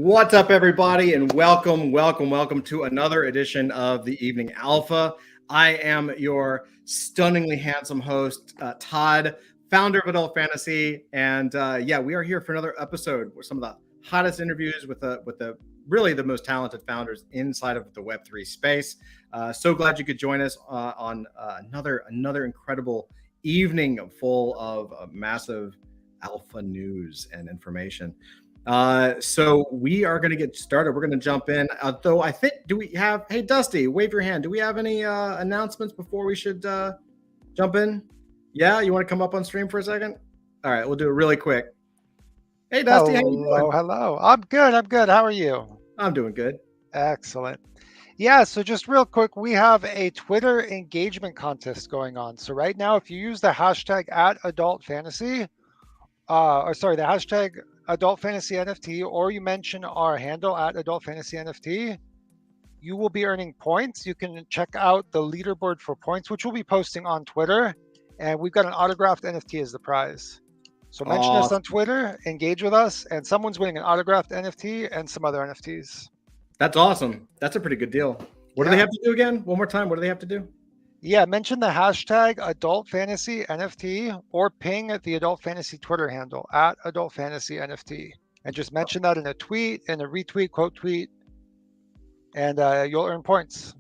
What's up, everybody, and welcome to another edition of the Evening Alpha. I am your stunningly handsome host, Todd, founder of Adult Fantasy, and we are here for another episode with some of the hottest interviews with the really the most talented founders inside of the Web3 space. So glad you could join us on another incredible evening full of massive alpha news and information. So we are going to get started. We're going to jump in. Though I think, hey, Dusty, wave your hand. Do we have any announcements before we should jump in? Yeah, you want to come up on stream for a second? All right, we'll do it really quick. Hey, Dusty, how you doing? Hello. I'm good. How are you? I'm doing good. Excellent. Yeah, so just real quick, we have a Twitter engagement contest going on. So right now, if you use the hashtag @AdultFantasy, the hashtag Adult Fantasy NFT, or you mention our handle @AdultFantasyNFT, you will be earning points. You can check out the leaderboard for points, which we'll be posting on Twitter. And we've got an autographed NFT as the prize. So mention us on Twitter, engage with us, and someone's winning an autographed NFT and some other NFTs. That's awesome. That's a pretty good deal. What do they have to do again? One more time. What do they have to do? Yeah, mention the hashtag Adult Fantasy NFT or ping at the Adult Fantasy Twitter handle @Adult Fantasy NFT, and just mention that in a tweet, in a retweet, quote tweet, and you'll earn points.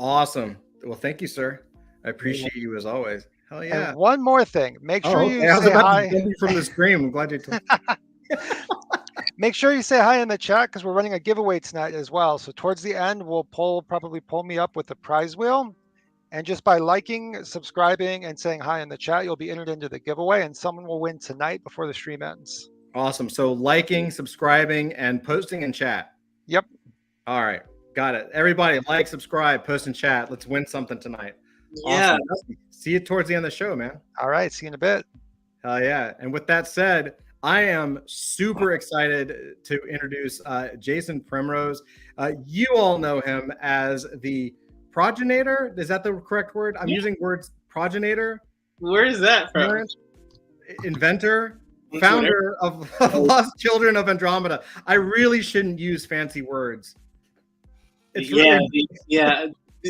Awesome. Well, thank you, sir. I appreciate you as always. Hell yeah. And one more thing, make sure you I was say about hi. to you from the stream. I'm glad you told me. Make sure you say hi in the chat because we're running a giveaway tonight as well. So towards the end, we'll probably pull me up with the prize wheel. And just by liking, subscribing, and saying hi in the chat, you'll be entered into the giveaway, and someone will win tonight before the stream ends. Awesome. So liking, subscribing, and posting in chat. Yep. All right. Got it. Everybody, like, subscribe, post in chat. Let's win something tonight. Yeah. Awesome. See you towards the end of the show, man. All right. See you in a bit. Hell yeah. And with that said, I am super excited to introduce Jason Primrose. You all know him as the progenitor. Is that the correct word? I'm using words progenitor. Where is that from? Inventor, founder of Lost Children of Andromeda. I really shouldn't use fancy words. It's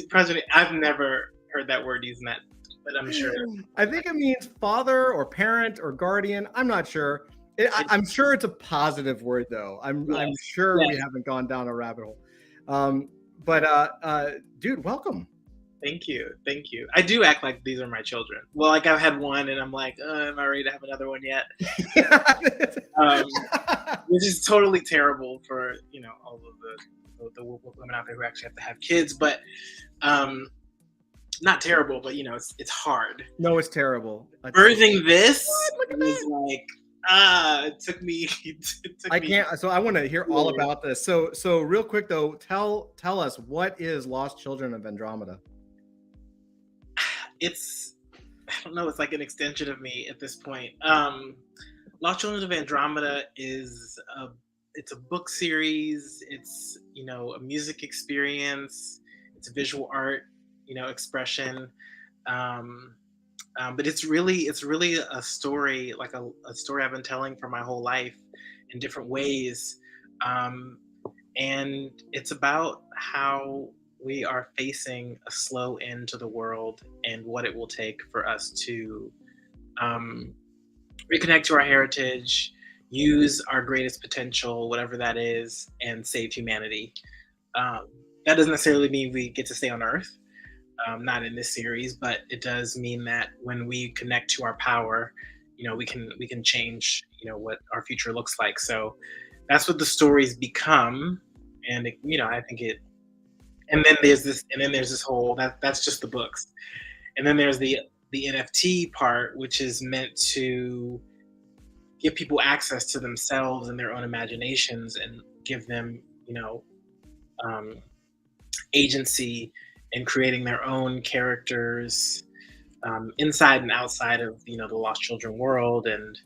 President. I've never heard that word used in that, but I'm sure. I think it means father or parent or guardian. I'm not sure. I'm sure it's a positive word, though. I'm sure we haven't gone down a rabbit hole. But dude, welcome. Thank you. I do act like these are my children. Well, like I've had one, and I'm like, am I ready to have another one yet? Which is totally terrible for all of the women out there who actually have to have kids. But not terrible, but it's hard. No, it's terrible. Birthing this was like. It took me. I can't. So I want to hear all about this. So real quick though, tell us, what is Lost Children of Andromeda? I don't know. It's like an extension of me at this point. Lost Children of Andromeda it's a book series. It's a music experience. It's a visual art expression. But it's really a story, like a story I've been telling for my whole life in different ways. And it's about how we are facing a slow end to the world and what it will take for us to reconnect to our heritage, use our greatest potential, whatever that is, and save humanity. That doesn't necessarily mean we get to stay on Earth. Not in this series, but it does mean that when we connect to our power, we can change, what our future looks like. So that's what the stories become, and I think it. And then there's this whole that's just the books, and then there's the NFT part, which is meant to give people access to themselves and their own imaginations, and give them agency in creating their own characters inside and outside of the Lost Children world, and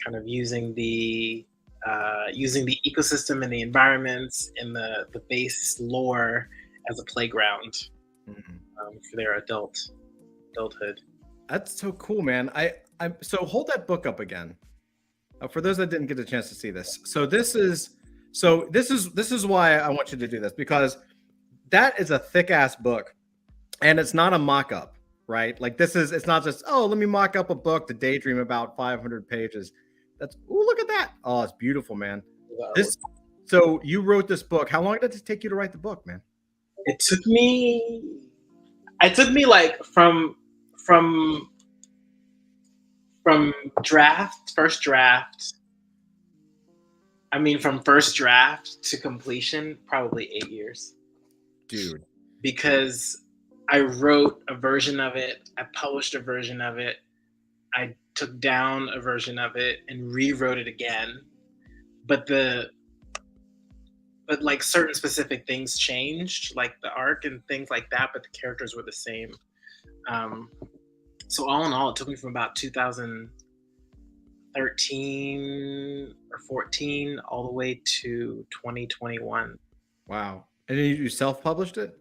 kind of using the ecosystem and the environments and the base lore as a playground for their adulthood. That's so cool, man. So hold that book up again. For those that didn't get a chance to see this, so this is So this is why I want you to do this, because that is a thick ass book, and it's not a mock-up, right? Like it's not just, oh, let me mock up a book to daydream about 500 pages. That's, oh, look at that. Oh, it's beautiful, man. So you wrote this book. How long did it take you to write the book, man? It took me like from first draft. I mean, from first draft to completion, probably 8 years. Dude. Because I wrote a version of it, I published a version of it, I took down a version of it and rewrote it again. But like certain specific things changed, like the arc and things like that, but the characters were the same. So all in all, it took me from about 2013 or 14 all the way to 2021. Wow. And you self-published it?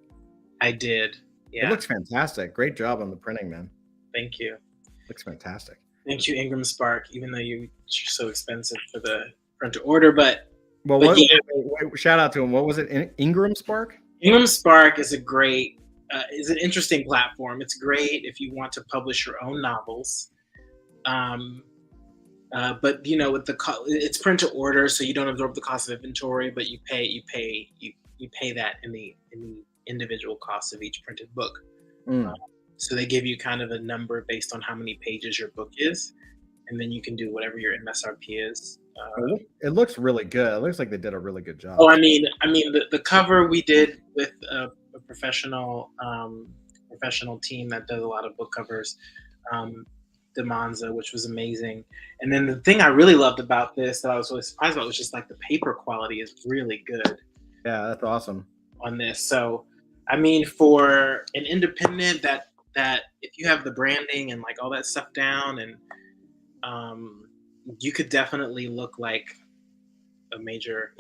I did. Yeah. It looks fantastic. Great job on the printing, man. Thank you. Looks fantastic. Thank you, Ingram Spark, even though you're so expensive for the print to order, but wait, shout out to him. What was it? Ingram Spark? Ingram Spark is is an interesting platform. It's great if you want to publish your own novels. But it's print to order, so you don't absorb the cost of inventory, but you pay that in the individual cost of each printed book. So they give you kind of a number based on how many pages your book is, and then you can do whatever your MSRP is. It looks really good. It looks like they did a really good job. Oh, I mean, the cover we did with a professional team that does a lot of book covers, Demonza, which was amazing. And then the thing I really loved about this that I was really surprised about was just like the paper quality is really good. Yeah, that's awesome on this. So, I mean, for an independent that if you have the branding and like all that stuff down, and you could definitely look like a major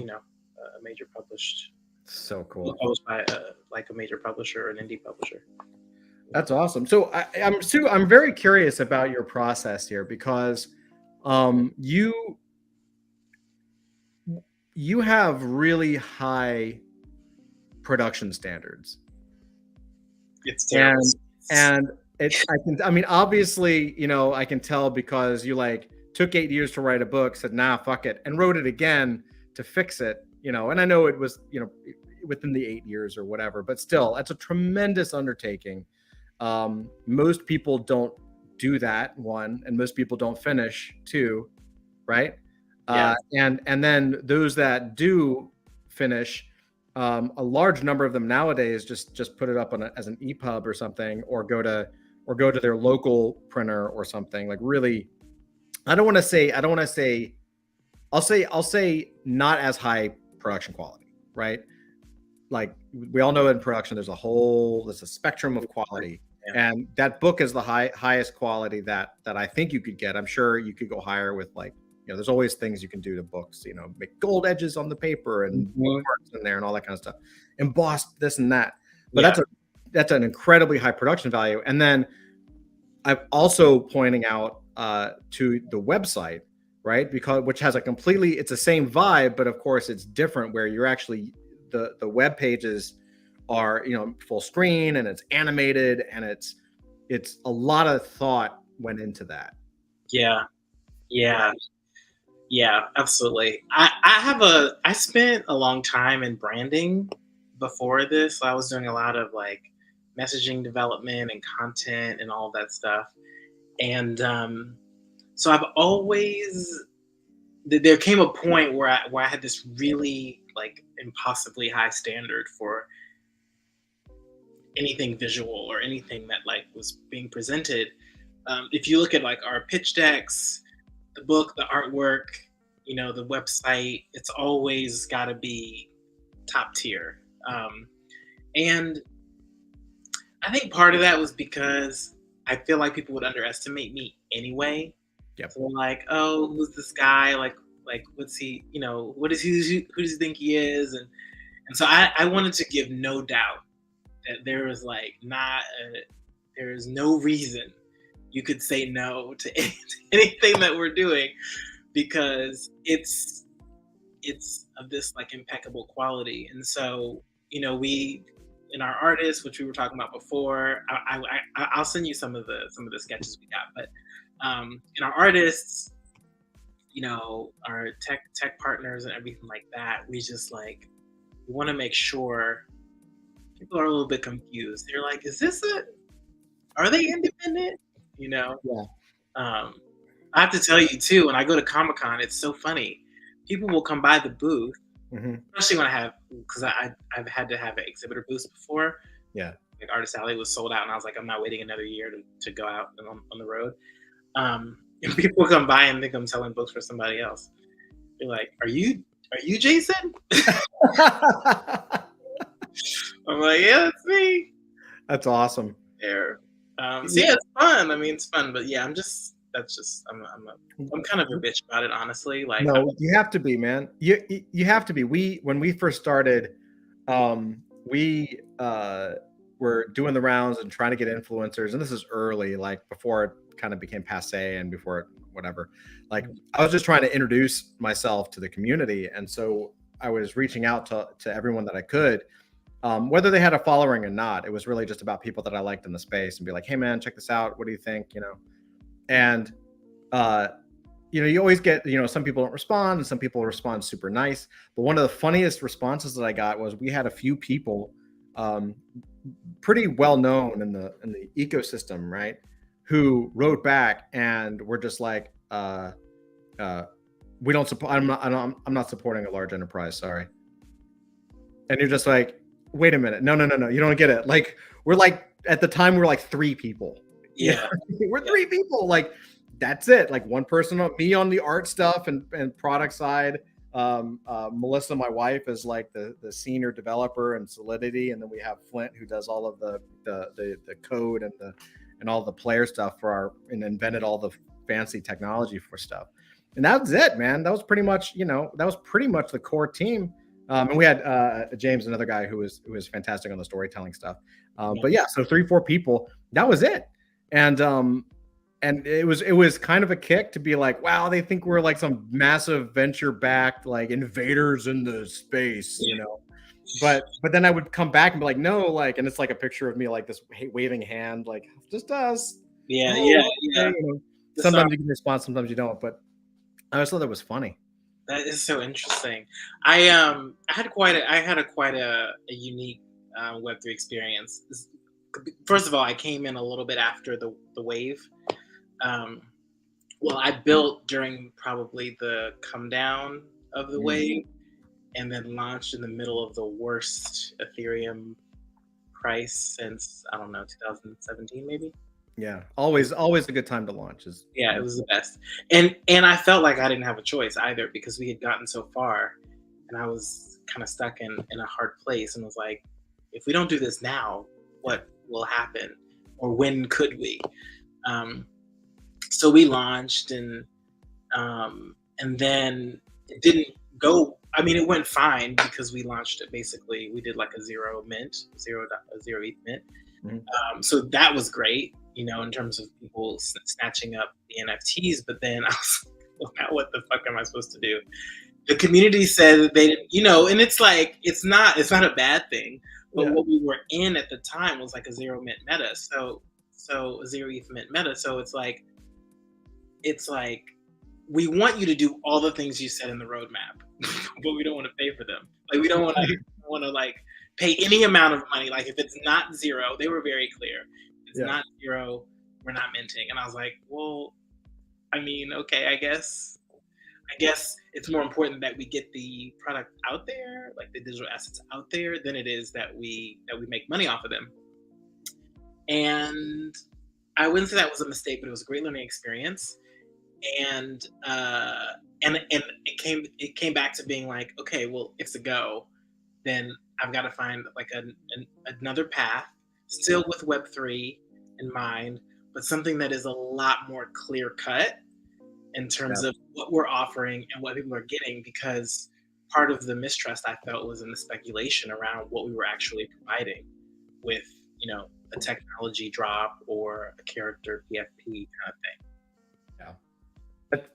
published. So cool. Published by like a major publisher or an indie publisher. That's awesome. So I'm very curious about your process here, because you have really high production standards. It's terrible. And obviously, I can tell because you like took 8 years to write a book, said, nah, fuck it, and wrote it again to fix it, and I know it was, within the 8 years or whatever, but still, that's a tremendous undertaking. Most people don't do that, one, and most people don't finish, two, right? Yeah. And then those that do finish, a large number of them nowadays just put it up as an EPUB or something, or go to their local printer or something. Like, really, I'll say not as high production quality, right? Like, we all know in production there's a spectrum of quality. Yeah. And that book is the highest quality that I think you could get. I'm sure you could go higher with, like, there's always things you can do to books, make gold edges on the paper and marks in there and all that kind of stuff, embossed this and that. But that's an incredibly high production value. And then I'm also pointing out to the website, right? Which has it's the same vibe, but of course it's different, where you're actually the web pages are full screen, and it's animated, and it's a lot of thought went into that. Yeah, absolutely. I spent a long time in branding before this. I was doing a lot of like messaging development and content and all of that stuff. And so I've always, there came a point where I had this really like impossibly high standard for anything visual or anything that like was being presented. If you look at like our pitch decks, the book, the artwork, the website, it's always got to be top tier. And I think part of that was because I feel like people would underestimate me anyway. Yep. So like, oh, who's this guy? Like what's he, who does he think he is? And so I wanted to give no doubt that there is there is no reason you could say no to anything that we're doing, because it's of this like impeccable quality. And so, you know, we in our artists, which we were talking about before, I'll send you some of the sketches we got. But in our artists, you know, our tech partners and everything like that, we just like we want to make sure people are a little bit confused. They're like, is this are they independent? You know? Yeah. I have to tell you too, when I go to Comic-Con, it's so funny. People will come by the booth, especially when because I've had to have an exhibitor booth before. Yeah. Like Artist Alley was sold out, and I was like, I'm not waiting another year to go out on the road. And people come by and think I'm selling books for somebody else. They're like, are you Jason? I'm like, yeah, it's me. That's awesome. There. So yeah, it's fun. I mean, it's fun, but yeah, I'm kind of a bitch about it, honestly. Like, no, you have to be, man. You have to be. When we first started, we were doing the rounds and trying to get influencers, and this is early, like before it kind of became passe and before it, whatever. Like, I was just trying to introduce myself to the community, and so I was reaching out to everyone that I could. Whether they had a following or not, it was really just about people that I liked in the space and be like, hey man, check this out. What do you think? You know? And, you know, you always get, you know, some people don't respond and some people respond super nice. But one of the funniest responses that I got was we had a few people, pretty well known in the ecosystem, right? Who wrote back and were just like, we don't support, I'm not supporting a large enterprise. Sorry. And you're just like, wait a minute. No. You don't get it. Like, we're like, at the time we were like 3 people. yeah. We're 3 people. Like, that's it. Like, one person, me on the art stuff and product side. Melissa, my wife, is like the senior developer and Solidity. And then we have Flint, who does all of the code and all the player stuff and invented all the fancy technology for stuff. And that was it, man. That was pretty much, you know, the core team. And we had James, another guy who was fantastic on the storytelling stuff. But yeah, so 3-4 people, that was it. And it was kind of a kick to be like, wow, they think we're like some massive venture backed like invaders in the space, you know. But then I would come back and be like, no, like, and it's like a picture of me like this waving hand, like, just us. Yeah. You know, sometimes you can respond, sometimes you don't. But I always thought that was funny. That is so interesting. I had quite a unique Web3 experience. First of all, I came in a little bit after the wave. Well, I built during probably the come down of the wave, and then launched in the middle of the worst Ethereum price since, I don't know, 2017 maybe. Yeah, always a good time to launch. Yeah, it was the best. And I felt like I didn't have a choice either, because we had gotten so far and I was kind of stuck in a hard place, and was like, if we don't do this now, what will happen? Or when could we? So we launched, and then it didn't go. I mean, it went fine because we launched it. Basically, we did like a zero ETH mint. So that was great, you know, in terms of people snatching up the NFTs. But then I was like, now what the fuck am I supposed to do? The community said that they, you know, and it's like, it's not a bad thing. But what we were in at the time was like a zero mint meta. So a zero ETH mint meta. So it's like, we want you to do all the things you said in the roadmap, but we don't want to pay for them. Like, we don't want to like pay any amount of money. Like, if it's not zero, they were very clear. If it's not zero, we're not minting. And I was like, well, I mean, okay, I guess it's more important that we get the product out there, like the digital assets out there, than it is that we make money off of them. And I wouldn't say that was a mistake, but it was a great learning experience. And it came back to being like, okay, well, if it's a go, then I've got to find like another path, still with Web3 in mind, but something that is a lot more clear cut in terms of what we're offering and what people are getting, because part of the mistrust I felt was in the speculation around what we were actually providing with, you know, a technology drop or a character PFP kind of thing. Yeah,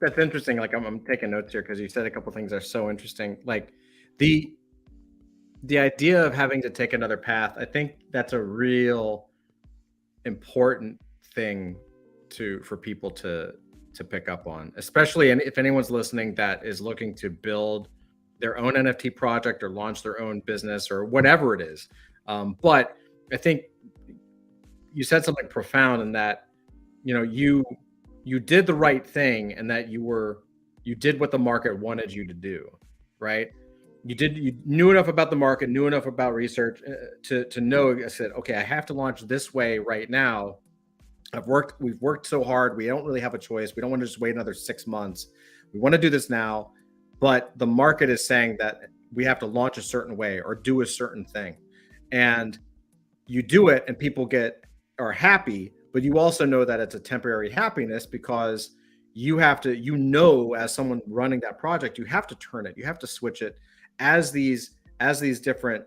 that's interesting. Like, I'm taking notes here because you said a couple things that are so interesting. Like, the idea of having to take another path, I think that's a real important thing for people to pick up on, especially if anyone's listening that is looking to build their own NFT project or launch their own business or whatever it is. But I think you said something profound in that, you did the right thing, and that you did what the market wanted you to do, right? You knew enough about the market, knew enough about research to know. I said, okay, I have to launch this way right now. We've worked so hard. We don't really have a choice. We don't want to just wait another 6 months. We want to do this now, but the market is saying that we have to launch a certain way or do a certain thing, and you do it, and people are happy. But you also know that it's a temporary happiness, because you have to, as someone running that project, you have to turn it, you have to switch it as these different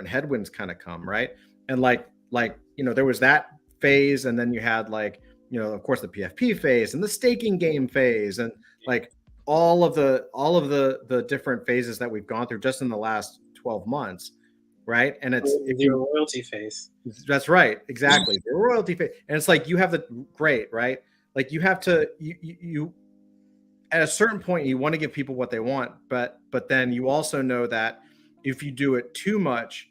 headwinds kind of come, right? And like there was that phase, and then you had of course the PFP phase and the staking game phase, and like all of the different phases that we've gone through just in the last 12 months, right? And it's the royalty phase. That's right, exactly. The royalty phase. And it's like you have right? Like you have to you at a certain point you want to give people what they want, but then you also know that if you do it too much,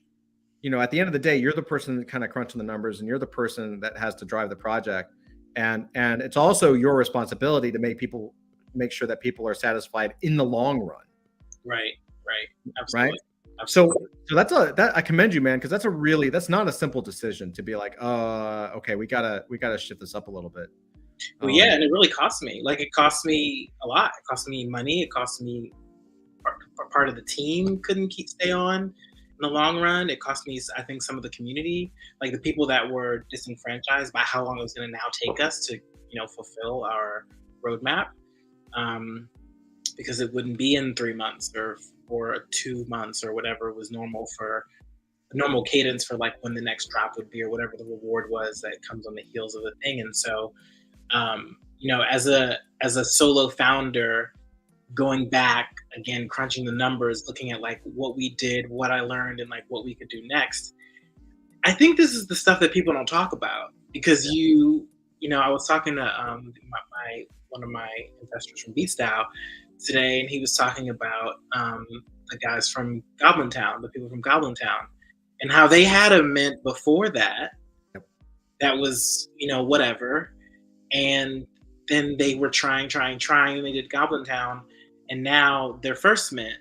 at the end of the day, you're the person that kind of crunching the numbers, and you're the person that has to drive the project. And it's also your responsibility to make sure that people are satisfied in the long run. Right. Absolutely. Right. Absolutely. So I commend you, man, because that's not a simple decision to be like, okay, we gotta shift this up a little bit. Well, yeah, and it really cost me. Like, it cost me a lot. It cost me money. It cost me part of the team couldn't stay on in the long run. It cost me, I think, some of the community, like the people that were disenfranchised by how long it was going to now take us to, fulfill our roadmap, because it wouldn't be in 3 months or 2 months or whatever was normal cadence for like when the next drop would be, or whatever the reward was that comes on the heels of the thing. And so, as a solo founder, going back again, crunching the numbers, looking at like what we did, what I learned, and like what we could do next. I think this is the stuff that people don't talk about, because I was talking to one of my investors from BeatStyle today, and he was talking about the guys from Goblin Town, the people from Goblin Town, and how they had a mint before that was, whatever. And then they were trying, and they did Goblin Town. And now their first mint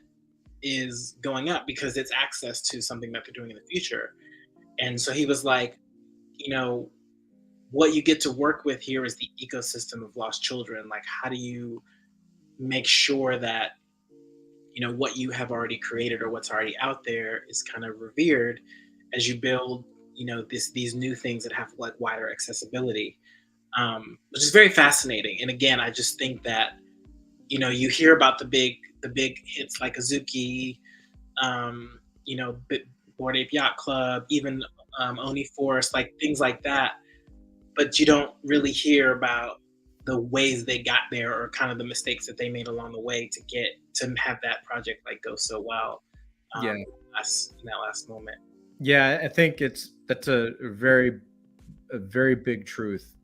is going up because it's access to something that they're doing in the future. And so he was like, what you get to work with here is the ecosystem of Lost Children. Like, how do you make sure that, what you have already created or what's already out there is kind of revered as you build, these new things that have like wider accessibility, which is very fascinating. And again, I just think that, you hear about the big hits like Azuki, Bored Ape Yacht Club, even Oni Force, like things like that. But you don't really hear about the ways they got there, or kind of the mistakes that they made along the way to have that project like go so well. In that last moment. Yeah, I think that's a very big truth.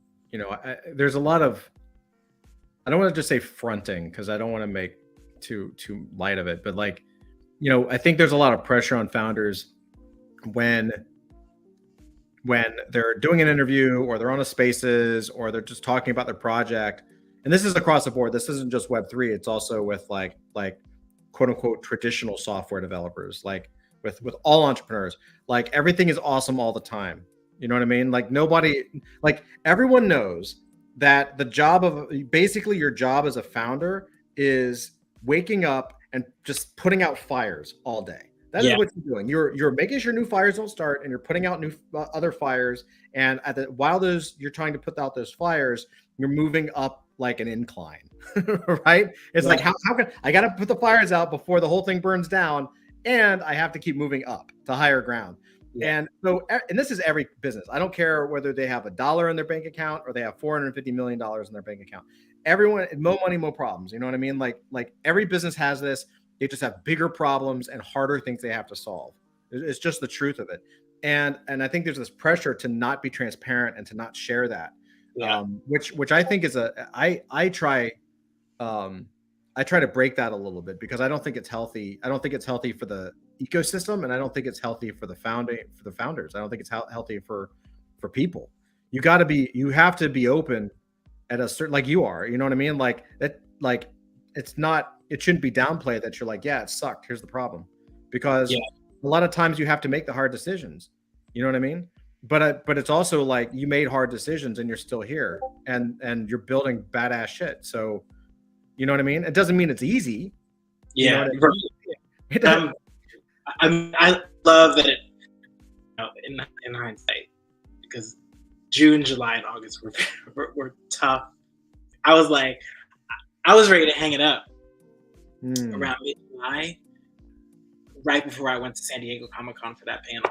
There's a lot of, I don't want to just say fronting, because I don't want to make too light of it, but like, I think there's a lot of pressure on founders when they're doing an interview, or they're on a Spaces, or they're just talking about their project. And this is across the board. This isn't just Web3. It's also with like quote unquote traditional software developers, like with all entrepreneurs. Like, everything is awesome all the time. You know what I mean? Like, everyone knows that your job as a founder is waking up and just putting out fires all day. That is what you're doing. You're making sure new fires don't start, and you're putting out new other fires. And while you're trying to put out those fires, you're moving up like an incline, right? It's like, how can I got to put the fires out before the whole thing burns down, and I have to keep moving up to higher ground. Yeah. And this is every business. I don't care whether they have $1 in their bank account or they have $450 million in their bank account. Everyone, more money, more problems. You know what I mean? Like every business has this. They just have bigger problems and harder things they have to solve. It's just the truth of it. And I think there's this pressure to not be transparent and to not share that, which I think is I try to break that a little bit, because I don't think it's healthy. I don't think it's healthy for the ecosystem, and I don't think it's healthy for the founders. I don't think it's healthy for people. You have to be open at a certain, like you are, you know what I mean? Like that, like it shouldn't be downplayed that you're like, yeah, it sucked. Here's the problem. Because a lot of times you have to make the hard decisions. You know what I mean? But it's also like you made hard decisions and you're still here and you're building badass shit. So, you know what I mean? It doesn't mean it's easy. Yeah. You know I love that it, in hindsight, because June, July, and August were tough. I was ready to hang it up around mid-July, right before I went to San Diego Comic-Con for that panel.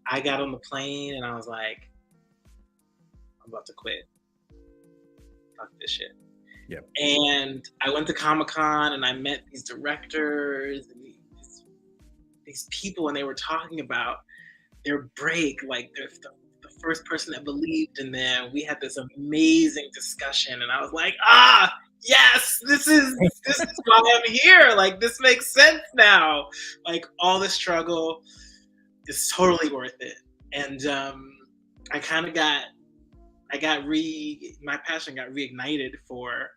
I got on the plane and I was like, I'm about to quit. Fuck this shit. Yep. And I went to Comic-Con and I met these directors and these people, and they were talking about their break, like the first person that believed in them. We had this amazing discussion, and I was like, yes, this is why I'm here. Like, this makes sense now. Like, all the struggle is totally worth it. And I kind of my passion got reignited for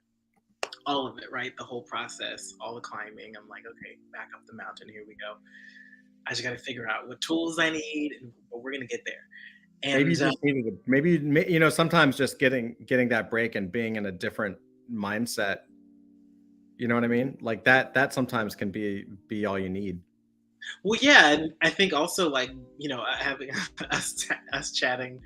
all of it, right? The whole process, all the climbing. I'm like, okay, back up the mountain, here we go. I just got to figure out what tools I need, but we're gonna get there. And maybe you just needed you know, sometimes just getting that break and being in a different mindset. You know what I mean? Like that sometimes can be all you need. Well, yeah, and I think also, like, you know, having us chatting,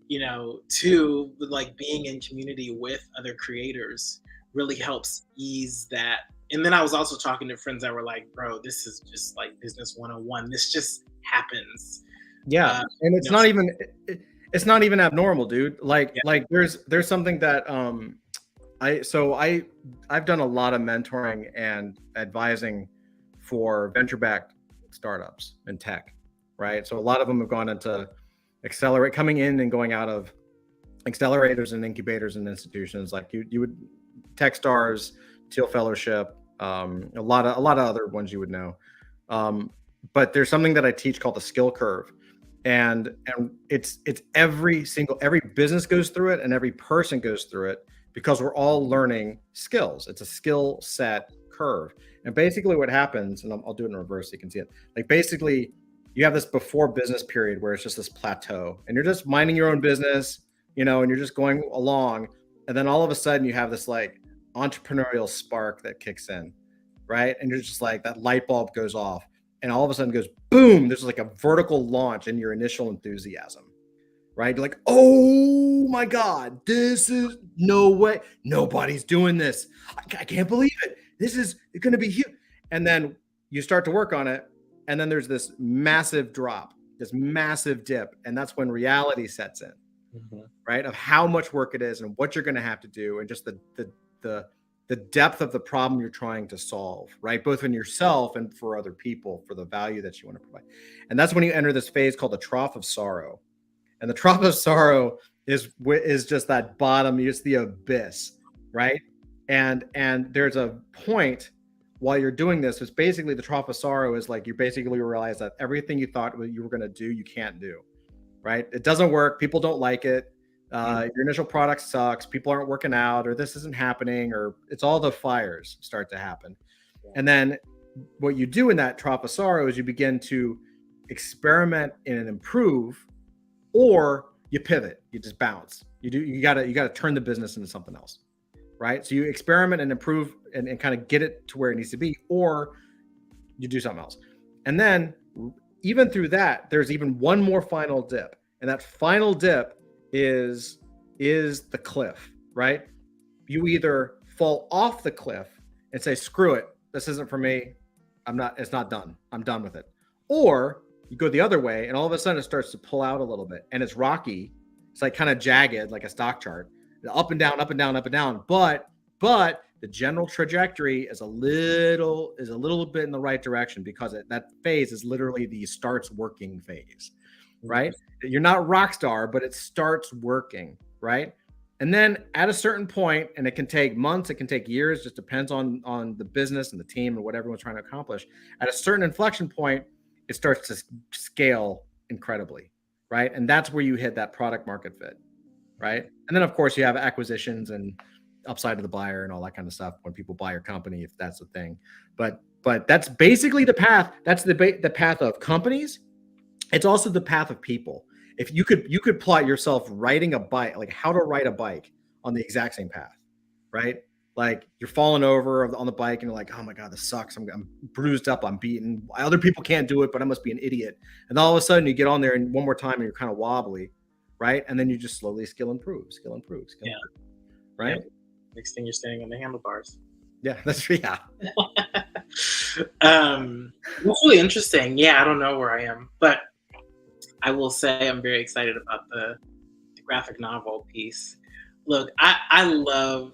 you know, too, like being in community with other creators really helps ease that. And then I was also talking to friends that were like, bro, this is just like business 101. This just happens. Yeah. And it's not even abnormal, dude. Like there's something that I've done a lot of mentoring and advising for venture-backed startups in tech, right? So a lot of them have gone into coming in and going out of accelerators and incubators and institutions like you would, Techstars, Teal Fellowship, a lot of other ones you would know. But there's something that I teach called the skill curve. And it's every business goes through it and every person goes through it because we're all learning skills. It's a skill set curve. And basically what happens, and I'll do it in reverse so you can see it. Like basically you have this before business period where it's just this plateau and you're just minding your own business, you know, and you're just going along. And then all of a sudden you have this like entrepreneurial spark that kicks in, right? And you're just like, that light bulb goes off and all of a sudden goes, boom, there's like a vertical launch in your initial enthusiasm, right? You're like, oh my God, this is no way. Nobody's doing this. I can't believe it. This is going to be huge. And then you start to work on it. And then there's this massive drop, this massive dip. And that's when reality sets in, right? Of how much work it is and what you're going to have to do. And just the depth of the problem you're trying to solve, right? Both in yourself and for other people, for the value that you want to provide. And that's when you enter this phase called the trough of sorrow. And the trough of sorrow is just that bottom, it's the abyss, right? And there's a point while you're doing this, it's basically the trough of sorrow is like you basically realize that everything you thought you were going to do, you can't do, right? It doesn't work. People don't like it. Your initial product sucks. People aren't working out, or this isn't happening, or it's all the fires start to happen. And then what you do in that trough of sorrow is you begin to experiment and improve, or you pivot, you just bounce. You got to turn the business into something else, right? So you experiment and improve and kind of get it to where it needs to be, or you do something else. And then even through that, there's even one more final dip. And that final dip is the cliff, right? You either fall off the cliff and say, screw it, this isn't for me. It's not done. I'm done with it. Or you go the other way and all of a sudden it starts to pull out a little bit and it's rocky. It's like kind of jagged, like a stock chart, up and down, up and down, up and down. But the general trajectory is a little bit in the right direction, because that phase is literally the starts working phase, right? You're not rock star, but it starts working, right? And then at a certain point, and it can take months, it can take years, just depends on the business and the team and what everyone's trying to accomplish. At a certain inflection point, it starts to scale incredibly, right? And that's where you hit that product market fit, right? And then of course you have acquisitions and upside to the buyer and all that kind of stuff when people buy your company, if that's the thing. But that's basically the path. That's the path of companies. It's also the path of people. If you could plot yourself riding a bike, like how to ride a bike on the exact same path, right? Like you're falling over on the bike and you're like, oh my God, this sucks. I'm bruised up. I'm beaten. Other people can't do it, but I must be an idiot. And then all of a sudden you get on there and one more time and you're kind of wobbly, right? And then you just slowly skill improve, right? Yeah. Next thing you're standing on the handlebars. Yeah, that's true. Yeah. It's really interesting. Yeah, I don't know where I am, but I will say I'm very excited about the graphic novel piece. Look, I love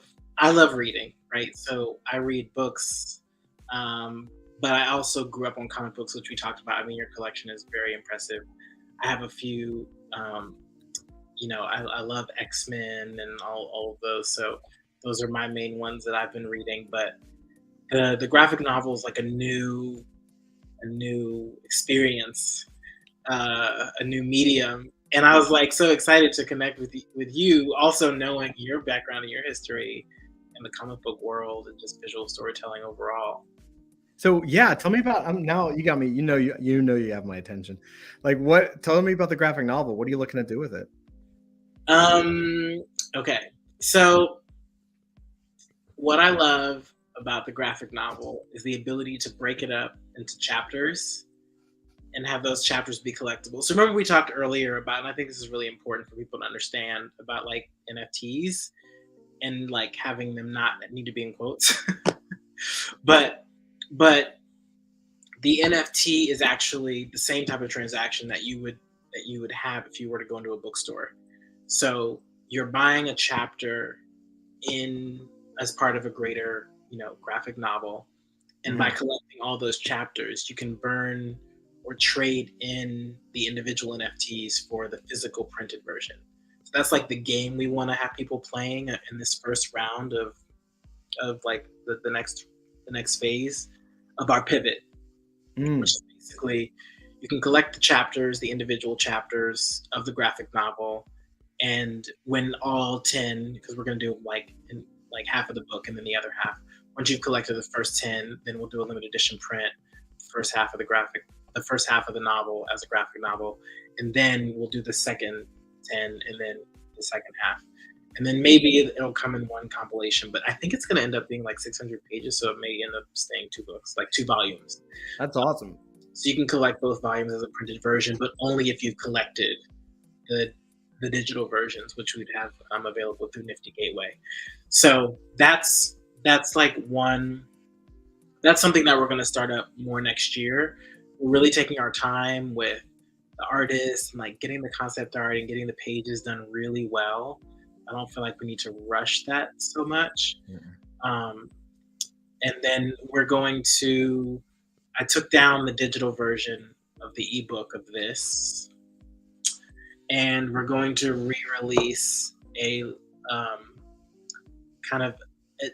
reading, right? So I read books, but I also grew up on comic books, which we talked about. I mean, your collection is very impressive. I have a few, I love X-Men and all of those. So those are my main ones that I've been reading. But the graphic novel is like a new experience, a new medium. And I was like so excited to connect with you, also knowing your background and your history in the comic book world and just visual storytelling overall. So yeah, tell me about. Now you got me. You know you have my attention. Like Tell me about the graphic novel. What are you looking to do with it? Okay. So what I love about the graphic novel is the ability to break it up into chapters and have those chapters be collectible. So remember we talked earlier about, and I think this is really important for people to understand, about like NFTs and like having them not need to be in quotes. but the NFT is actually the same type of transaction that you would have if you were to go into a bookstore. So you're buying a chapter as part of a greater, graphic novel. And by collecting all those chapters, you can burn or trade in the individual NFTs for the physical printed version. So that's like the game we want to have people playing in this first round of like the next phase of our pivot, which is basically you can collect the individual chapters of the graphic novel, and when all 10, because we're going to do like half of the book and then the other half. Once you've collected the first 10, then we'll do a limited edition print, the first half of the novel as a graphic novel, and then we'll do the second 10 and then the second half. And then maybe it'll come in one compilation, but I think it's going to end up being like 600 pages, so it may end up staying 2 books, like 2 volumes. That's awesome. So you can collect both volumes as a printed version, but only if you've collected the digital versions, which we'd have available through Nifty Gateway. So that's like one. That's something that we're going to start up more next year. We're really taking our time with the artists and like getting the concept art and getting the pages done really well. I don't feel like we need to rush that so much. And then I took down the digital version of the ebook of this, and we're going to re-release a kind of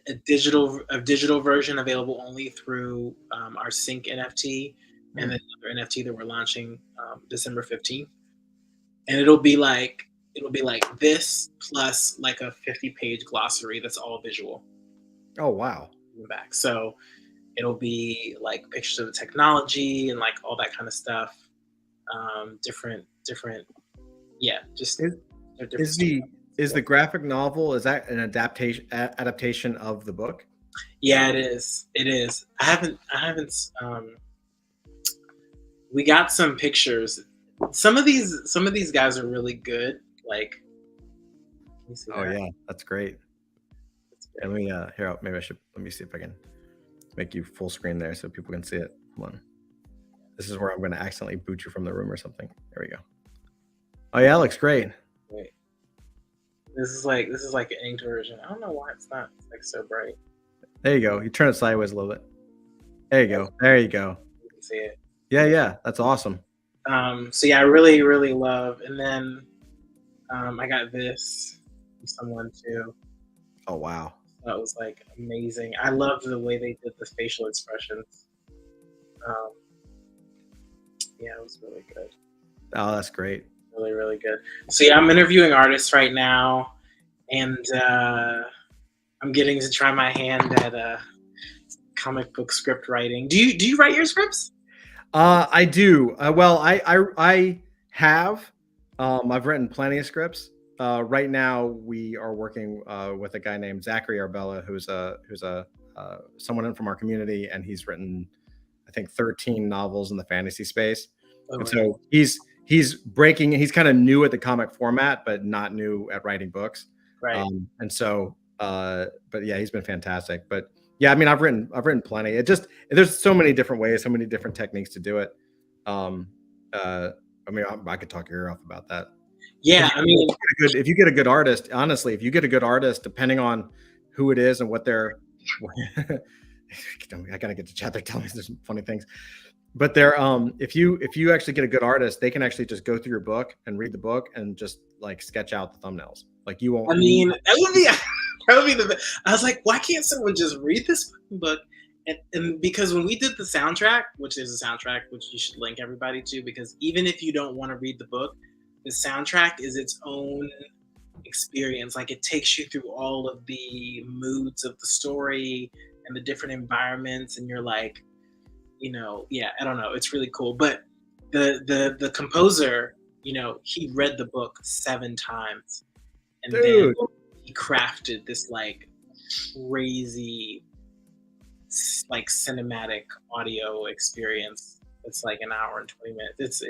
a digital version available only through our Sync NFT and then another NFT that we're launching December 15th. And it'll be like this plus like a 50-page glossary that's all visual. Oh wow. Back. So it'll be like pictures of the technology and like all that kind of stuff. Different yeah, just is the graphic novel, is that an adaptation of the book? Yeah, it is. I haven't we got some pictures. Some of these guys are really good. Like, can you see that? Yeah, that's great. Let me let me see if I can make you full screen there so people can see it. Come on. This is where I'm going to accidentally boot you from the room or something. There we go. Oh yeah, it looks great. Wait. This is like an inked version. I don't know why it's not like so bright. There you go. You turn it sideways a little bit. There you go. There you go. You can see it. Yeah. That's awesome. So yeah, I really, really love. And then I got this from someone too. Oh, wow. That was like amazing. I loved the way they did the facial expressions. Yeah, it was really good. Oh, that's great. Really, really good. So yeah, I'm interviewing artists right now, and I'm getting to try my hand at comic book script writing. Do you write your scripts? I do. Well, I have. I've written plenty of scripts. Right now, we are working with a guy named Zachary Arbella, who's someone from our community, and he's written, I think, 13 novels in the fantasy space. Oh, and so he's breaking. He's kind of new at the comic format, but not new at writing books. right. And so, but yeah, he's been fantastic. But yeah, I mean, I've written plenty. There's so many different ways, so many different techniques to do it. I mean, I could talk your ear off about that. Yeah, I mean, if you get a good artist, honestly, if you get a good artist, depending on who it is and what they're, I gotta get to chat. They're telling me there's some funny things, but they're if you actually get a good artist, they can actually just go through your book and read the book and just like sketch out the thumbnails. Like you won't. I mean, that would be the best. I was like, why can't someone just read this book? And because when we did the soundtrack, which is a soundtrack, which you should link everybody to, because even if you don't want to read the book, the soundtrack is its own experience. Like it takes you through all of the moods of the story and the different environments, and you're like, yeah, I don't know, it's really cool. But the composer, he read the book 7 times, and then he crafted this like crazy, like cinematic audio experience. It's like an hour and 20 minutes.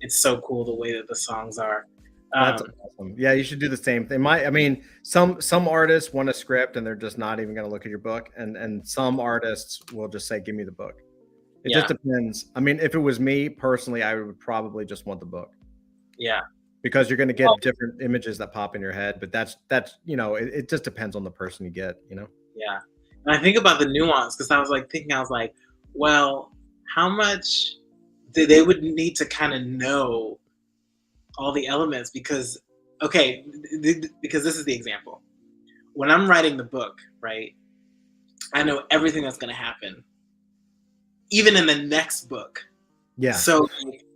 It's so cool the way that the songs are. That's awesome. Yeah, you should do the same thing. I mean, some artists want a script and they're just not even going to look at your book, and some artists will just say, "Give me the book." It just depends. I mean, if it was me personally, I would probably just want the book. Yeah, because you're going to get different images that pop in your head. But that's it just depends on the person you get. Yeah, and I think about the nuance because I was like, well, how much they would need to kind of know all the elements because this is the example. When I'm writing the book, right, I know everything that's going to happen, even in the next book. Yeah. So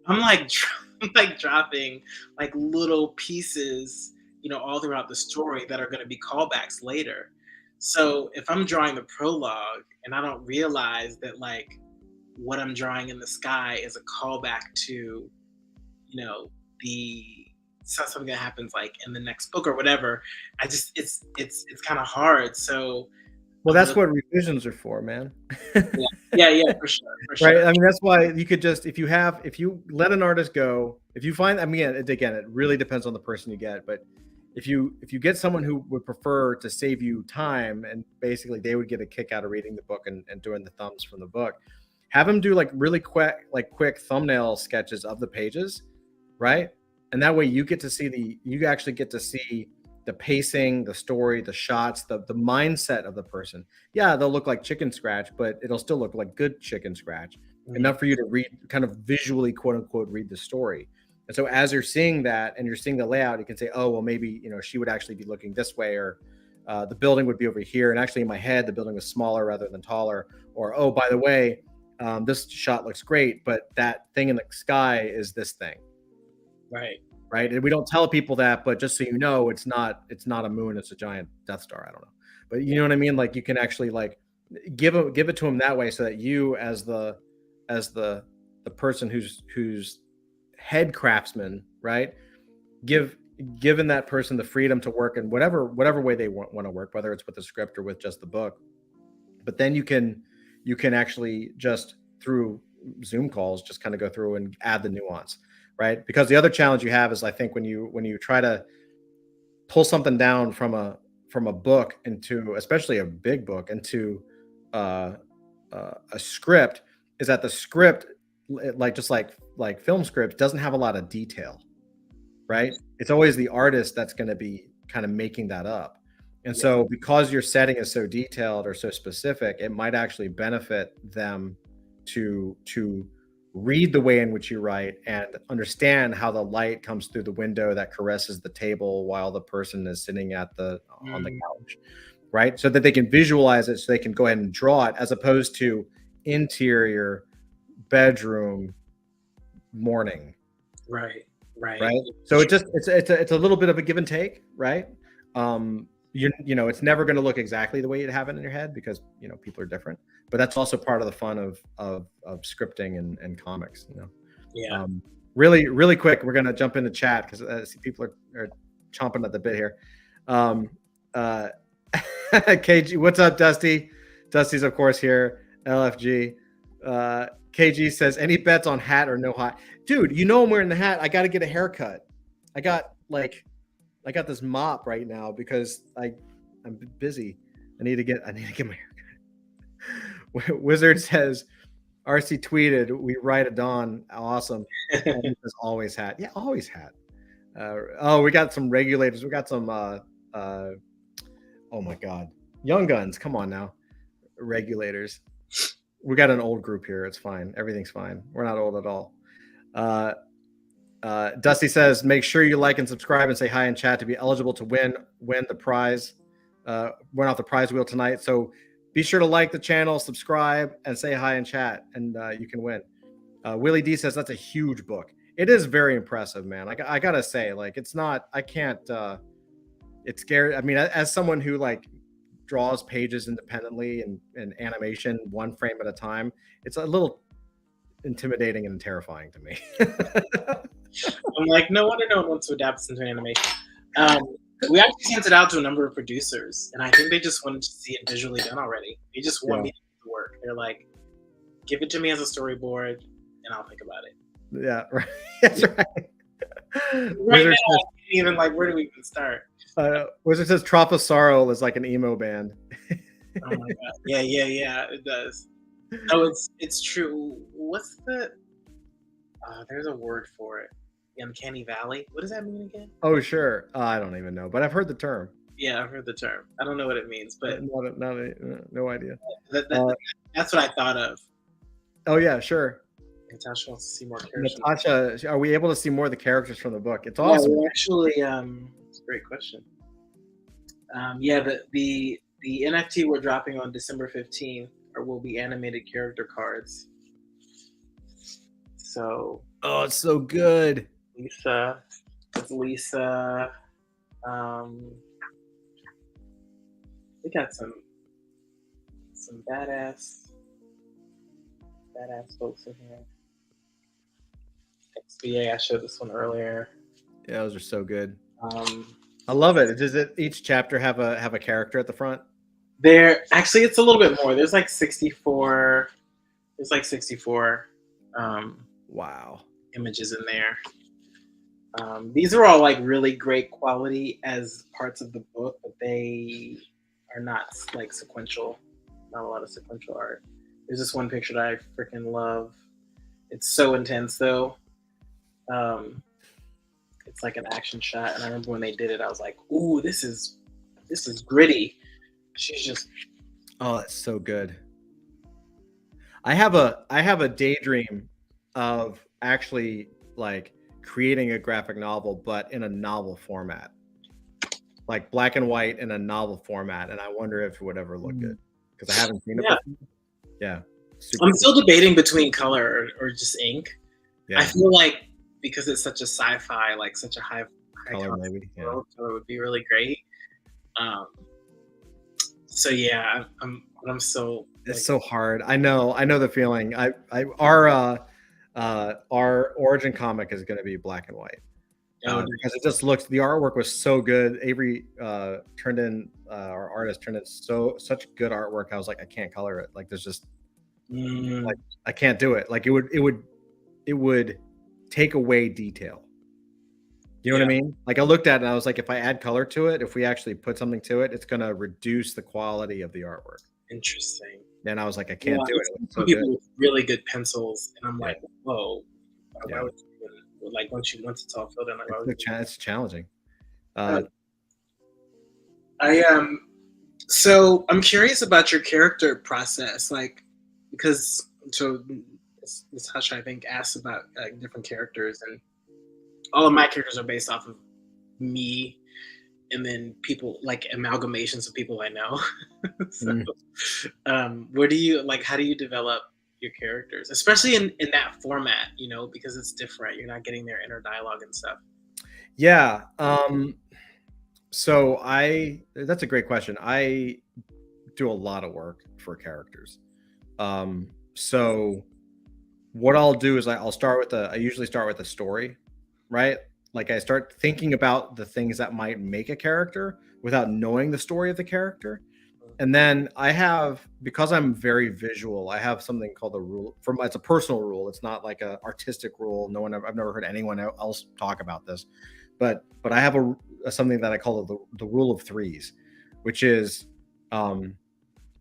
I'm like dropping like little pieces, all throughout the story that are going to be callbacks later. So if I'm drawing the prologue and I don't realize that like what I'm drawing in the sky is a callback to, something that happens like in the next book or whatever, it's kind of hard. So, well, that's what revisions are for, man. yeah, for sure. Right. I mean, that's why you could just, if you let an artist go, if you find, I mean, again, it really depends on the person you get, but if you get someone who would prefer to save you time and basically they would get a kick out of reading the book and doing the thumbs from the book, have them do like really quick thumbnail sketches of the pages, right? And that way you actually get to see the pacing, the story, the shots, the mindset of the person. Yeah, they'll look like chicken scratch, but it'll still look like good chicken scratch, enough for you to read, kind of visually, quote unquote, read the story. And so as you're seeing that and you're seeing the layout, you can say, oh, well, maybe, she would actually be looking this way, or the building would be over here. And actually in my head, the building was smaller rather than taller. Or, oh, by the way, this shot looks great, but that thing in the sky is this thing. Right. And we don't tell people that, but just so you know, it's not a moon, it's a giant Death Star. I don't know. But you know what I mean? Like you can actually like give it to them that way, so that you as the person who's head craftsman, right? Given that person the freedom to work in whatever way they want to work, whether it's with the script or with just the book. But then you can actually just through Zoom calls just kind of go through and add the nuance, right? Because the other challenge you have is, I think, when you try to pull something down from a book into, especially a big book, into a script, is that the script, like film scripts, doesn't have a lot of detail, right? It's always the artist that's going to be kind of making that up. And so because your setting is so detailed or so specific, it might actually benefit them to read the way in which you write and understand how the light comes through the window that caresses the table while the person is sitting on the couch, right? So that they can visualize it, so they can go ahead and draw it, as opposed to interior bedroom morning. Right. So it's a little bit of a give and take, right? You know, it's never going to look exactly the way you have it in your head, because, you know, people are different, but that's also part of the fun of scripting and comics, you know? Yeah. Really quick, we're going to jump into chat because I see people are chomping at the bit here. KG, what's up, Dusty? Dusty's of course here. LFG. KG says, any bets on hat or no hat? Dude, you know I'm wearing the hat. I got to get a haircut. I got this mop right now because I'm busy. I need to get my haircut. Wizard says, RC tweeted, we write at dawn. Awesome. Says, always hat. Yeah, always hat. We got some regulators. We got some oh my God, young guns. Come on now, regulators. We got an old group here. It's fine. Everything's fine. We're not old at all. Dusty says, make sure you like and subscribe and say hi in chat to be eligible to win the prize, win off the prize wheel tonight. So be sure to like the channel, subscribe, and say hi in chat, and you can win. Willie D says, that's a huge book. It is very impressive, man. I gotta say, like, it's not, I can't, it's scary. I mean, as someone who like draws pages independently and animation one frame at a time, it's a little intimidating and terrifying to me. I'm like, no wonder no one wants to adapt this into animation. We actually sent it out to a number of producers, and I think they just wanted to see it visually done already. They just want me to do the work. They're like, give it to me as a storyboard, and I'll think about it. Yeah, right. That's right. Right now, I can't even, like, where do we even start? Wizard says Sorrow is like an emo band. Oh my God. Yeah, it does. Oh, it's true. What's the? There's a word for it. The Uncanny Valley. What does that mean again? Oh, sure. I don't even know, but I've heard the term. Yeah, I've heard the term. I don't know what it means, but no idea. That's what I thought of. Oh yeah, sure. Natasha wants to see more characters. Natasha, are we able to see more of the characters from the book? It's awesome. Yeah, actually, it's a great question. The NFT we're dropping on December 15th will be animated character cards. So. Oh, it's so good. Lisa. We got some badass folks in here. XBA, I showed this one earlier. Yeah, those are so good. I love it. Does each chapter have a character at the front? There, actually, it's a little bit more. There's like 64. Wow. Images in there. These are all like really great quality as parts of the book, but they are not like sequential. Not a lot of sequential art. There's this one picture that I freaking love. It's so intense though. It's like an action shot, and I remember when they did it, I was like, "Ooh, this is gritty." She's just. Oh, that's so good. I have a daydream of actually like creating a graphic novel, but in a novel format, like black and white in a novel format, and I wonder if it would ever look good because I haven't seen it before. Yeah, I'm still debating between color or just ink. Yeah. I feel like because it's such a sci-fi, like such a high color, maybe. Yeah. World, so it would be really great. So yeah, I'm so. It's so hard. I know the feeling. Our origin comic is going to be black and white because it just looks. The artwork was so good. Avery our artist turned in such good artwork. I was like, I can't color it. Like there's just like I can't do it. Like it would take away detail. You know what I mean? Like I looked at it and I was like, if I add color to it, if we actually put something to it, it's going to reduce the quality of the artwork. Interesting. Then I was like, I can't do it. Some people with really good pencils, and I'm like, whoa. Why would you, like once it's all filled in, like, it's challenging. So I'm curious about your character process, like, because this Hush, I think, asks about different characters, and all of my characters are based off of me, and then people like amalgamations of people I know. So, where do you like? How do you develop your characters, especially in that format? You know, because it's different. You're not getting their inner dialogue and stuff. Yeah. So that's a great question. I do a lot of work for characters. So what I'll do is I usually start with a story, right? Like I start thinking about the things that might make a character without knowing the story of the character. And then because I'm very visual, I have something called the rule it's a personal rule. It's not like a artistic rule. I've never heard anyone else talk about this, but I have something that I call the rule of threes, which is,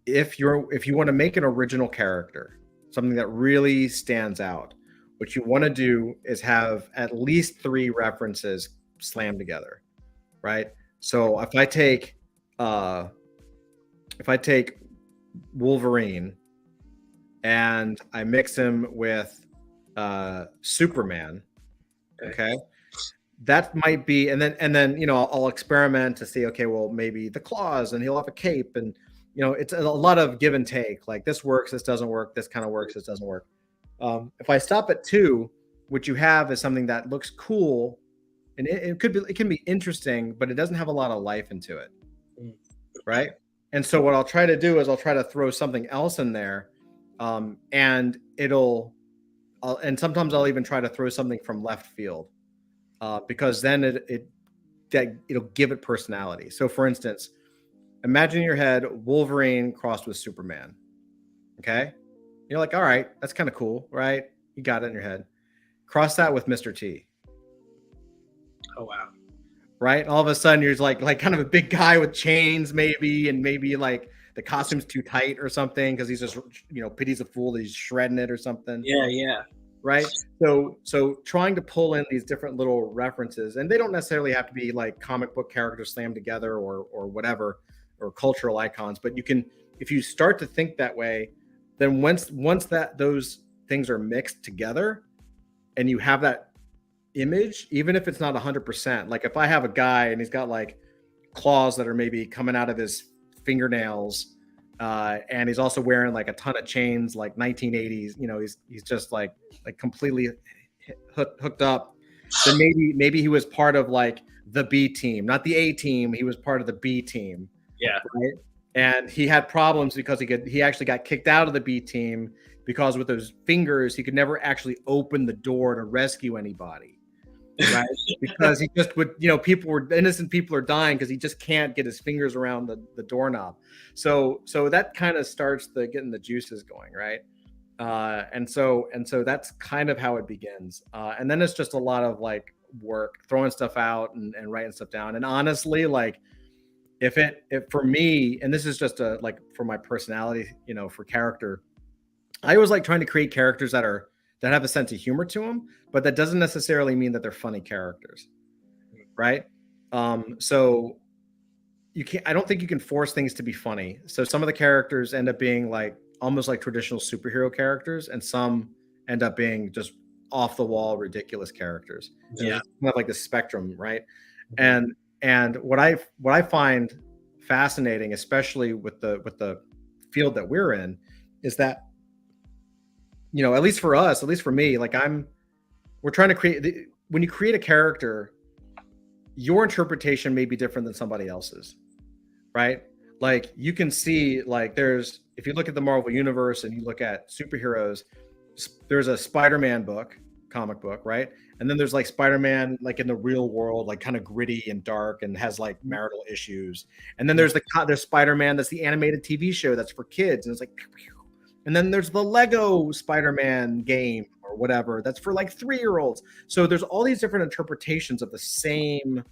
if you want to make an original character, something that really stands out, what you want to do is have at least 3 references slammed together, right? So if I take Wolverine and I mix him with Superman, okay, that might be, and then I'll experiment to see, okay, well, maybe the claws, and he'll have a cape, and it's a lot of give and take. Like this works, this doesn't work, this kind of works, this doesn't work. If I stop at 2, what you have is something that looks cool, and it can be interesting, but it doesn't have a lot of life into it, right? And so what I'll try to do is I'll try to throw something else in there, and and sometimes I'll even try to throw something from left field, because then it'll give it personality. So for instance, imagine in your head Wolverine crossed with Superman. Okay, you're like, all right, that's kind of cool, right? You got it in your head. Cross that with Mr. T. Oh wow. Right? And all of a sudden you're like kind of a big guy with chains, maybe, and maybe like the costume's too tight or something because he's just pity's a fool that he's shredding it or something. Yeah. Right. So trying to pull in these different little references, and they don't necessarily have to be like comic book characters slammed together or whatever, or cultural icons, but you can, if you start to think that way, then once those things are mixed together and you have that image, even if it's not 100%, like if I have a guy and he's got like claws that are maybe coming out of his fingernails, and he's also wearing like a ton of chains, like 1980s, he's just like completely hooked up, then maybe he was part of like the B team, not the A team. He was part of the B team. Yeah. Right? And he had problems because he actually got kicked out of the B team because with those fingers, he could never actually open the door to rescue anybody. Right? Because he just would, innocent people are dying because he just can't get his fingers around the doorknob. So that kind of starts getting the juices going, right? And so that's kind of how it begins. And then it's just a lot of like work, throwing stuff out and writing stuff down. And honestly, like if for me, and this is just like for my personality, for character, I always like trying to create characters that have a sense of humor to them, but that doesn't necessarily mean that they're funny characters, right? So I don't think you can force things to be funny. So some of the characters end up being like almost like traditional superhero characters, and some end up being just off the wall, ridiculous characters. Yeah, kind of like the spectrum, right? And what I find fascinating, especially with the field that we're in, is that at least for us, at least for me, like we're trying to create. When you create a character, your interpretation may be different than somebody else's, right? Like you can see, like if you look at the Marvel universe and you look at superheroes, there's a Spider-Man comic book, right? And then there's like Spider-Man, like in the real world, like kind of gritty and dark and has like marital issues. And then there's Spider-Man that's the animated TV show that's for kids, and it's like, and then there's the Lego Spider-Man game or whatever that's for like 3-year-olds. So there's all these different interpretations of the same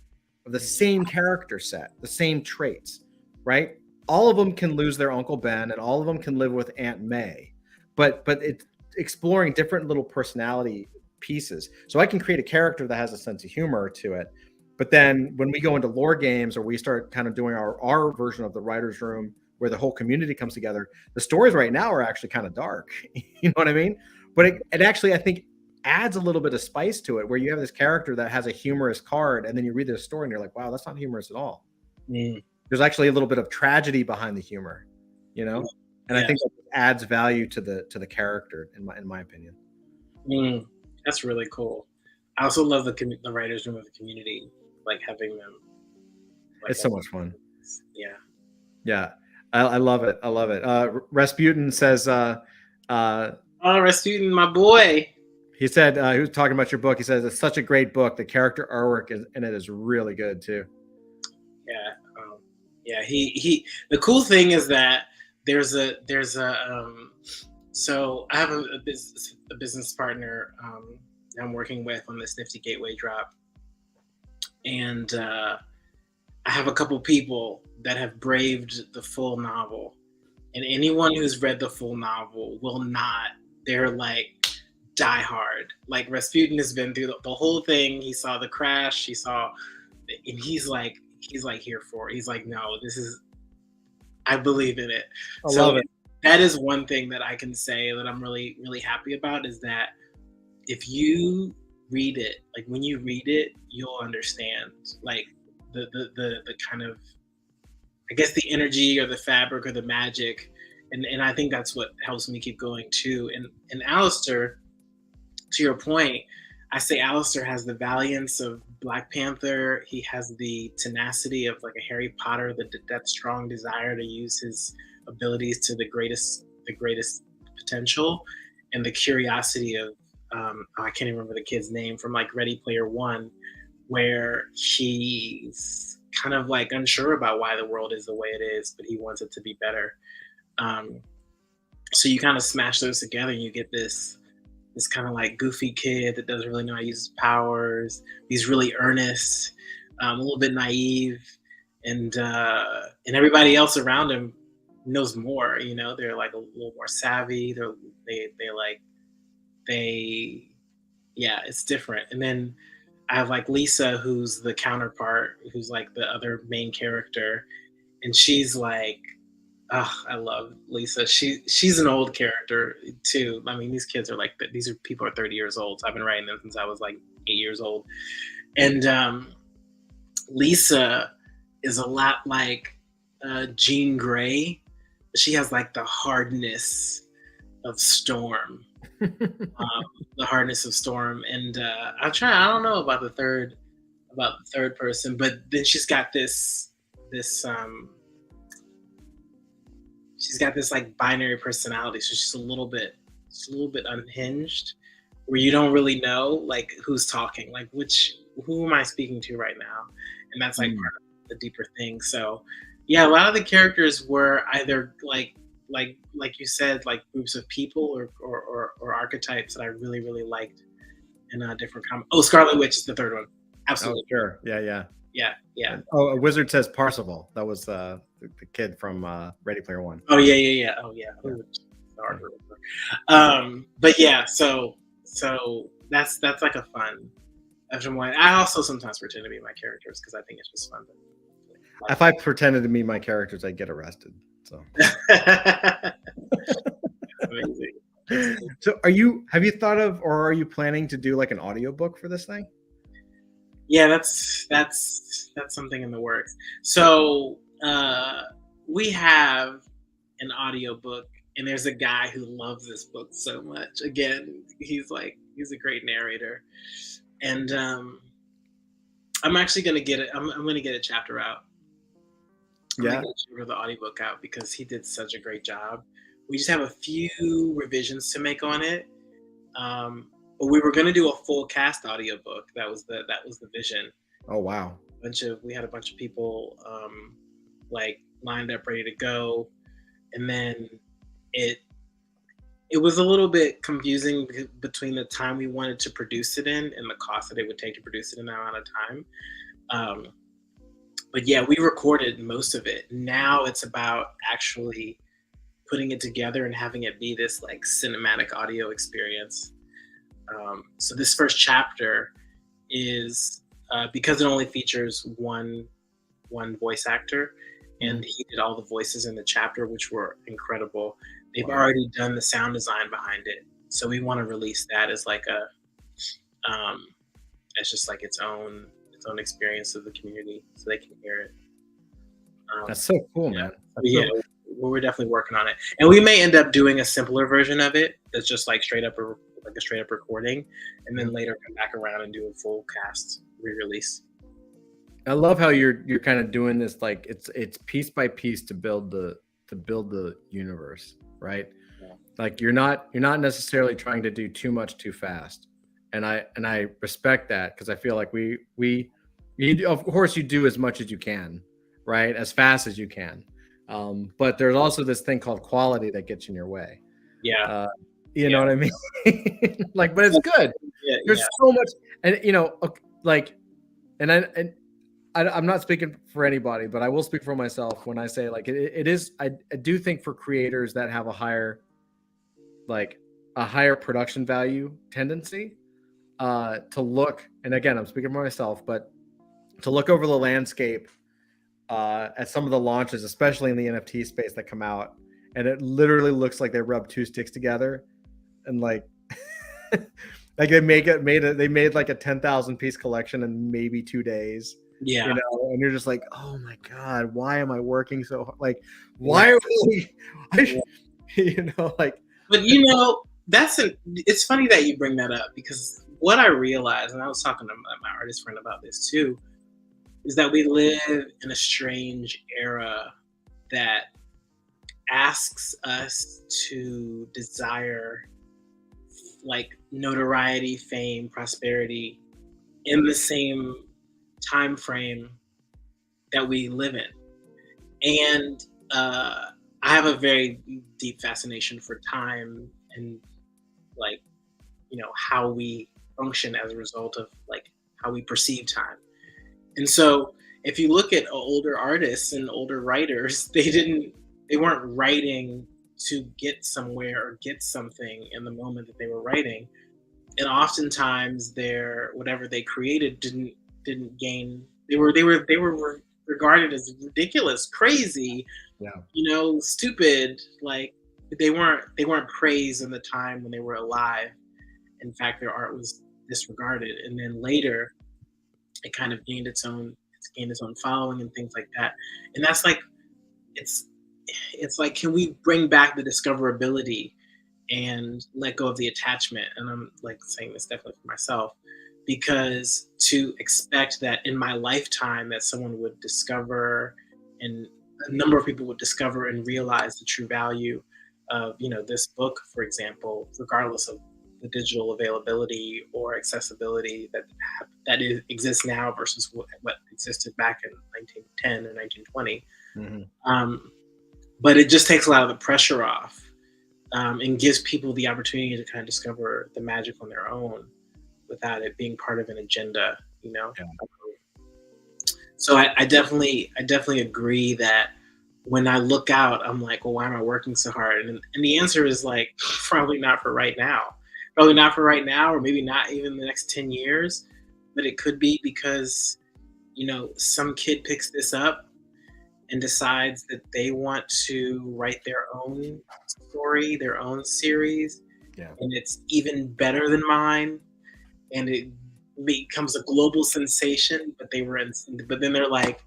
character set, the same traits, right? All of them can lose their Uncle Ben, and all of them can live with Aunt May, but it's exploring different little personality pieces. So I can create a character that has a sense of humor to it, But then when we go into lore games or we start kind of doing our version of the writer's room where the whole community comes together, the stories right now are actually kind of dark. You know what I mean? But it actually, I think, adds a little bit of spice to it where you have this character that has a humorous card and then you read the story and you're like, wow, that's not humorous at all. There's actually a little bit of tragedy behind the humor, you know? And I think that adds value to the character in my opinion. That's really cool. I also love the writers room of the community, like having them. Like, it's so much fun. Yeah. I love it. I love it. Rasputin says, Rasputin, my boy. He said, he was talking about your book. He says, it's such a great book. The character artwork in it is really good too. Yeah. He, the cool thing is that so I have a business partner I'm working with on this Nifty Gateway drop. And I have a couple people that have braved the full novel. And anyone who's read the full novel they're like die hard. Like Rasputin has been through the whole thing. He saw the crash, and he's like here for it. He's like, no, I believe in it. I love it. That is one thing that I can say that I'm really, really happy about is that if you read it, like when you read it, you'll understand like the kind of, I guess, the energy or the fabric or the magic. And I think that's what helps me keep going too. And Alistair, to your point, I say Alistair has the valiance of Black Panther. He has the tenacity of like a Harry Potter, that strong desire to use his abilities to the greatest potential, and the curiosity of I can't even remember the kid's name from like Ready Player One, where he's kind of like unsure about why the world is the way it is, but he wants it to be better. So you kind of smash those together and you get this kind of like goofy kid that doesn't really know how to use his powers. He's really earnest, a little bit naive, and everybody else around him knows more. You know, they're like a little more savvy. It's different. And then I have like Lisa, who's the counterpart, who's like the other main character, and she's like, I love Lisa. She's an old character too. I mean, these kids are like, people are 30 years old. So I've been writing them since I was like 8 years old. And Lisa is a lot like Jean Grey. She has like the hardness of Storm. The hardness of Storm. And I don't know about the third person, but then she's got this like binary personality. So she's a little bit unhinged, where you don't really know like who's talking, like who am I speaking to right now? And that's like part of the deeper thing. So yeah, a lot of the characters were either like you said, like groups of people or archetypes that I really, really liked in different comics. Oh, Scarlet Witch is the third one. Absolutely. Oh, sure. Yeah. Yeah. Oh, a wizard says Parsifal. That was the kid from Ready Player One. Oh yeah. Oh yeah. But yeah, so that's like a fun. I also sometimes pretend to be my characters because I think it's just fun. If I pretended to be my characters, I'd get arrested. So. Amazing. So have you thought of, or are you planning to do like an audiobook for this thing? Yeah, that's something in the works. So we have an audiobook, and there's a guy who loves this book so much. Again, he's a great narrator. And I'm actually gonna get it. I'm gonna get a chapter out. Yeah. The audiobook out because he did such a great job. We just have a few revisions to make on it. But we were going to do a full cast audiobook. That was the vision. Oh wow. We had a bunch of people like lined up ready to go, and then it was a little bit confusing between the time we wanted to produce it in and the cost that it would take to produce it in that amount of time. But yeah, we recorded most of it. Now it's about actually putting it together and having it be this like cinematic audio experience. So this first chapter is because it only features one voice actor, and he did all the voices in the chapter, which were incredible. They've already done the sound design behind it, so we want to release that as like a as just like its own experience of the community, so they can hear it. That's so cool, man. Yeah, we're definitely working on it, and we may end up doing a simpler version of it that's just like a straight up recording, and then later come back around and do a full cast re-release. I love how you're kind of doing this, like it's piece by piece to build the universe, right? Yeah. Like you're not necessarily trying to do too much too fast, and I respect that, because I feel like you, of course you do as much as you can, right, as fast as you can, but there's also this thing called quality that gets in your way. Yeah. You know what I mean? Like, but it's good. Yeah, There's so much, and like, and I'm not speaking for anybody, but I will speak for myself when I say, like, it is. I do think for creators that have a higher production value tendency, to look, and again, I'm speaking for myself, but to look over the landscape at some of the launches, especially in the NFT space that come out, and it literally looks like they rubbed two sticks together, and like, like they made like a 10,000 piece collection in maybe 2 days. Yeah. And you're just like, oh my God, why am I working so hard? Like, why are we, like. But it's funny that you bring that up, because what I realized, and I was talking to my artist friend about this too, is that we live in a strange era that asks us to desire like notoriety, fame, prosperity in the same time frame that we live in. And I have a very deep fascination for time and like, how we function as a result of like how we perceive time. And so if you look at older artists and older writers, they weren't writing to get somewhere or get something in the moment that they were writing. And oftentimes whatever they created didn't gain. They were regarded as ridiculous, crazy, stupid. Like they weren't praised in the time when they were alive. In fact, their art was disregarded, and then later it kind of gained its own following and things like that. And that's like, it's like, can we bring back the discoverability and let go of the attachment? And I'm like saying this definitely for myself, because to expect that in my lifetime that someone would discover, and a number of people would discover and realize the true value of, this book, for example, regardless of the digital availability or accessibility that exists now versus what existed back in 1910 or 1920. Mm-hmm. But it just takes a lot of the pressure off, and gives people the opportunity to kind of discover the magic on their own without it being part of an agenda, Yeah. So I definitely agree that when I look out, I'm like, well, why am I working so hard? And the answer is like, probably not for right now. Probably not for right now, or maybe not even the next 10 years. But it could be because, some kid picks this up and decides that they want to write their own story, their own series. Yeah. And it's even better than mine. And it becomes a global sensation, but then they're like,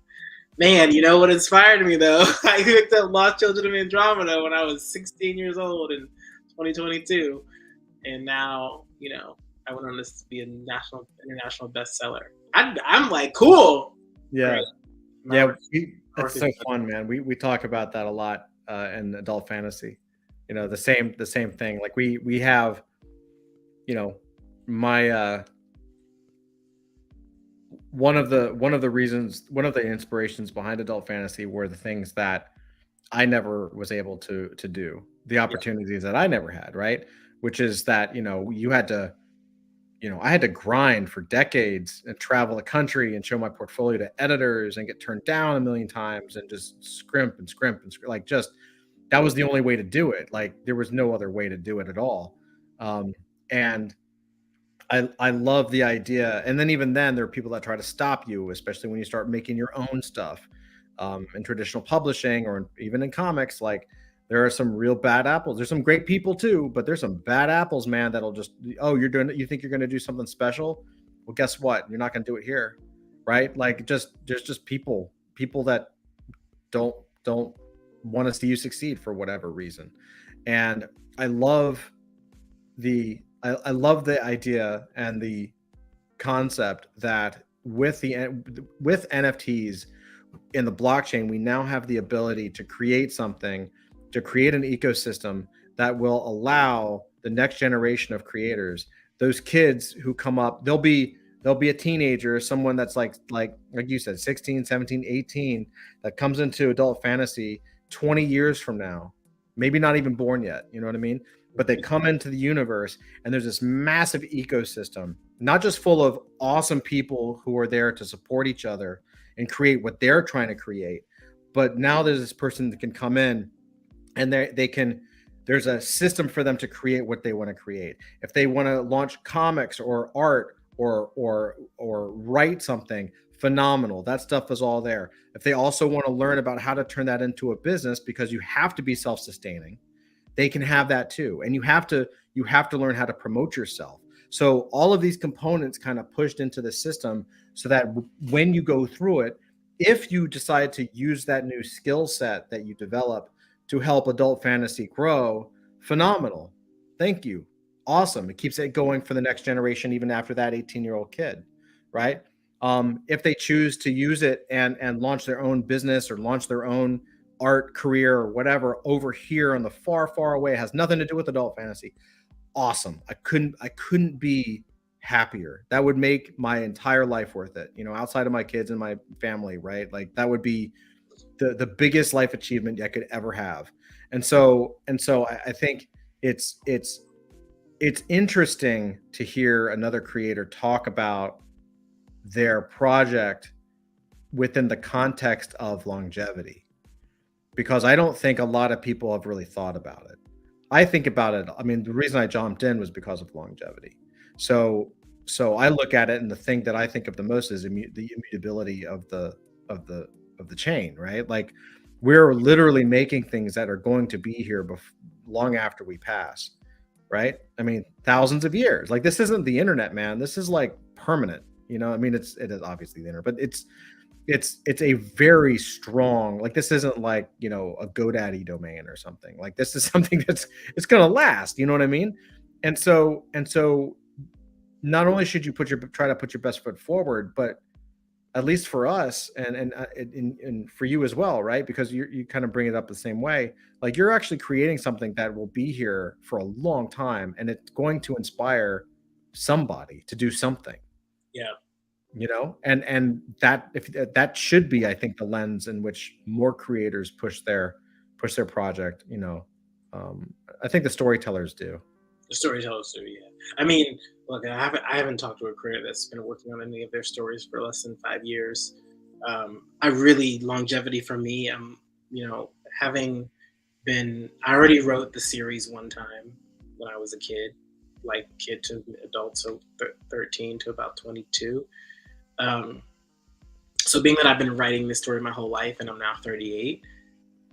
man, you know what inspired me though? I picked up Lost Children of Andromeda when I was 16 years old in 2022. And now, I went on this to be a international bestseller. I'm like, cool. Yeah. Right. Yeah. That's so fun, man. We talk about that a lot in adult fantasy. The same thing. Like we have, my one of the inspirations behind adult fantasy were the things that I never was able to do, the opportunities that I never had, right? Which is that, you had to, I had to grind for decades and travel the country and show my portfolio to editors and get turned down a million times and just scrimp. Like, just, that was the only way to do it. Like, there was no other way to do it at all. And I love the idea. And then even then, there are people that try to stop you, especially when you start making your own stuff in traditional publishing or even in comics. Like there are some real bad apples. There's some great people too, but there's some bad apples, man, that'll just, oh, you think you're going to do something special? Well, guess what? You're not going to do it here. Right. Like there's just people that don't want to see you succeed for whatever reason. And I love I love the idea and the concept that with NFTs in the blockchain, we now have the ability to create something, to create an ecosystem that will allow the next generation of creators, those kids who come up, they'll be a teenager, someone that's like you said, 16, 17, 18, that comes into adult fantasy 20 years from now, maybe not even born yet, you know what I mean? But they come into the universe and there's this massive ecosystem, not just full of awesome people who are there to support each other and create what they're trying to create, but now there's this person that can come in and there's a system for them to create what they want to create. If they want to launch comics or art or write something, phenomenal. That stuff is all there. If they also want to learn about how to turn that into a business, because you have to be self-sustaining, they can have that too. And you have to learn how to promote yourself. So all of these components kind of pushed into the system so that when you go through it, if you decide to use that new skill set that you develop to help adult fantasy grow, phenomenal. Thank you. Awesome. It keeps it going for the next generation, even after that 18-year-old kid, right? If they choose to use it and launch their own business or launch their own art career or whatever over here on the far away, it has nothing to do with adult fantasy. Awesome. I couldn't be happier. That would make my entire life worth it, outside of my kids and my family, right? Like that would be the biggest life achievement I could ever have. And so I think it's interesting to hear another creator talk about their project within the context of longevity, because I don't think a lot of people have really thought about it. I think about it. I mean, the reason I jumped in was because of longevity. So I look at it, and the thing that I think of the most is the immutability of the chain, right? Like we're literally making things that are going to be here long after we pass, right? I mean, thousands of years. Like this isn't the internet, man. This is like permanent. I mean, it is obviously the internet, but it's a very strong, like this isn't like, a GoDaddy domain or something. Like this is something it's going to last, you know what I mean? And so not only should you try to put your best foot forward, but at least for us and for you as well, right? Because you kind of bring it up the same way. Like you're actually creating something that will be here for a long time, and it's going to inspire somebody to do something. Yeah. And that should be, I think, the lens in which more creators push their project. I think the storytellers do. The storytellers do, yeah. I mean, look, I haven't talked to a creator that's been working on any of their stories for less than 5 years. Longevity for me, I already wrote the series one time when I was a kid, like kid to adult, so 13 to about 22. So being that I've been writing this story my whole life and I'm now 38,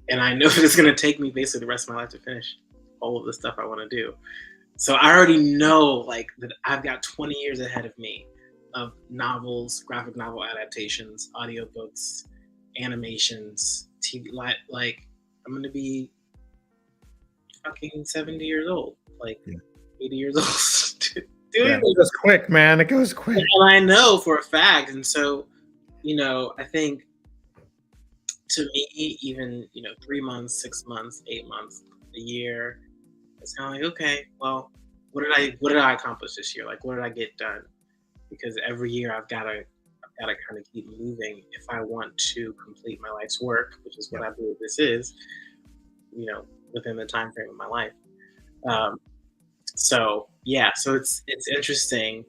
and I know that it's going to take me basically the rest of my life to finish all of the stuff I want to do. So I already know like that I've got 20 years ahead of me of novels, graphic novel adaptations, audiobooks, animations, TV, like I'm going to be fucking 70 years old, like 80 years old. It goes quick, man. It goes quick. And I know for a fact. And so, I think to me, even, 3 months, 6 months, 8 months, a year, it's kind of like, okay, well, what did I accomplish this year? Like, what did I get done? Because every year I've got to kind of keep moving if I want to complete my life's work, which is what I believe this is, within the time frame of my life. So it's interesting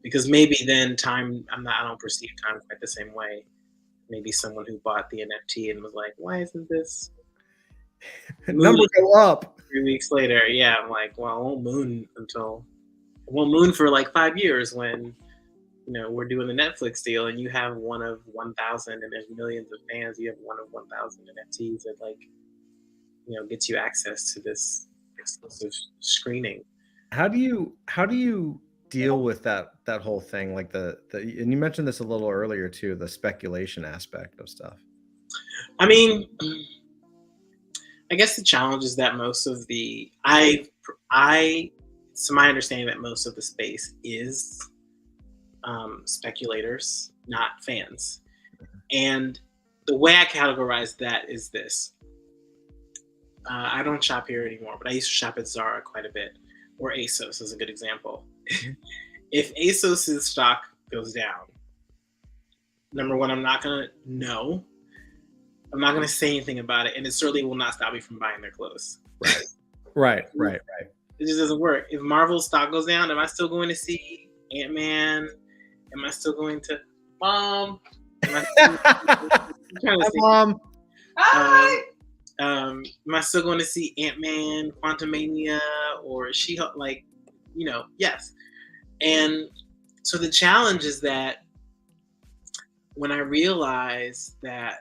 because maybe then time, I don't perceive time quite the same way. Maybe someone who bought the NFT and was like, why isn't this number go up 3 weeks later? Yeah, I'm like, well, I won't moon until won't moon for like 5 years when, you know, we're doing the Netflix deal and you have one of 1,000 and there's millions of fans. You have one of 1,000 NFTs that, like, you know, gets you access to this exclusive screening. How do you deal with that whole thing? Like the and you mentioned this a little earlier too, the speculation aspect of stuff. I mean, I guess the challenge is that most of the it's my understanding that most of the space is speculators, not fans. And the way I categorize that is this. I don't shop here anymore, but I used to shop at Zara quite a bit, or ASOS is a good example. If ASOS's stock goes down, number one, I'm not going to know. I'm not going to say anything about it, and it certainly will not stop me from buying their clothes. Right. It just doesn't work. If Marvel's stock goes down, am I still going to see Ant-Man? Am I still going to Mom? Am Mom. Am I still going to see Ant-Man, Quantumania, or She-Hulk? Like, you know, yes. And so the challenge is that when I realized that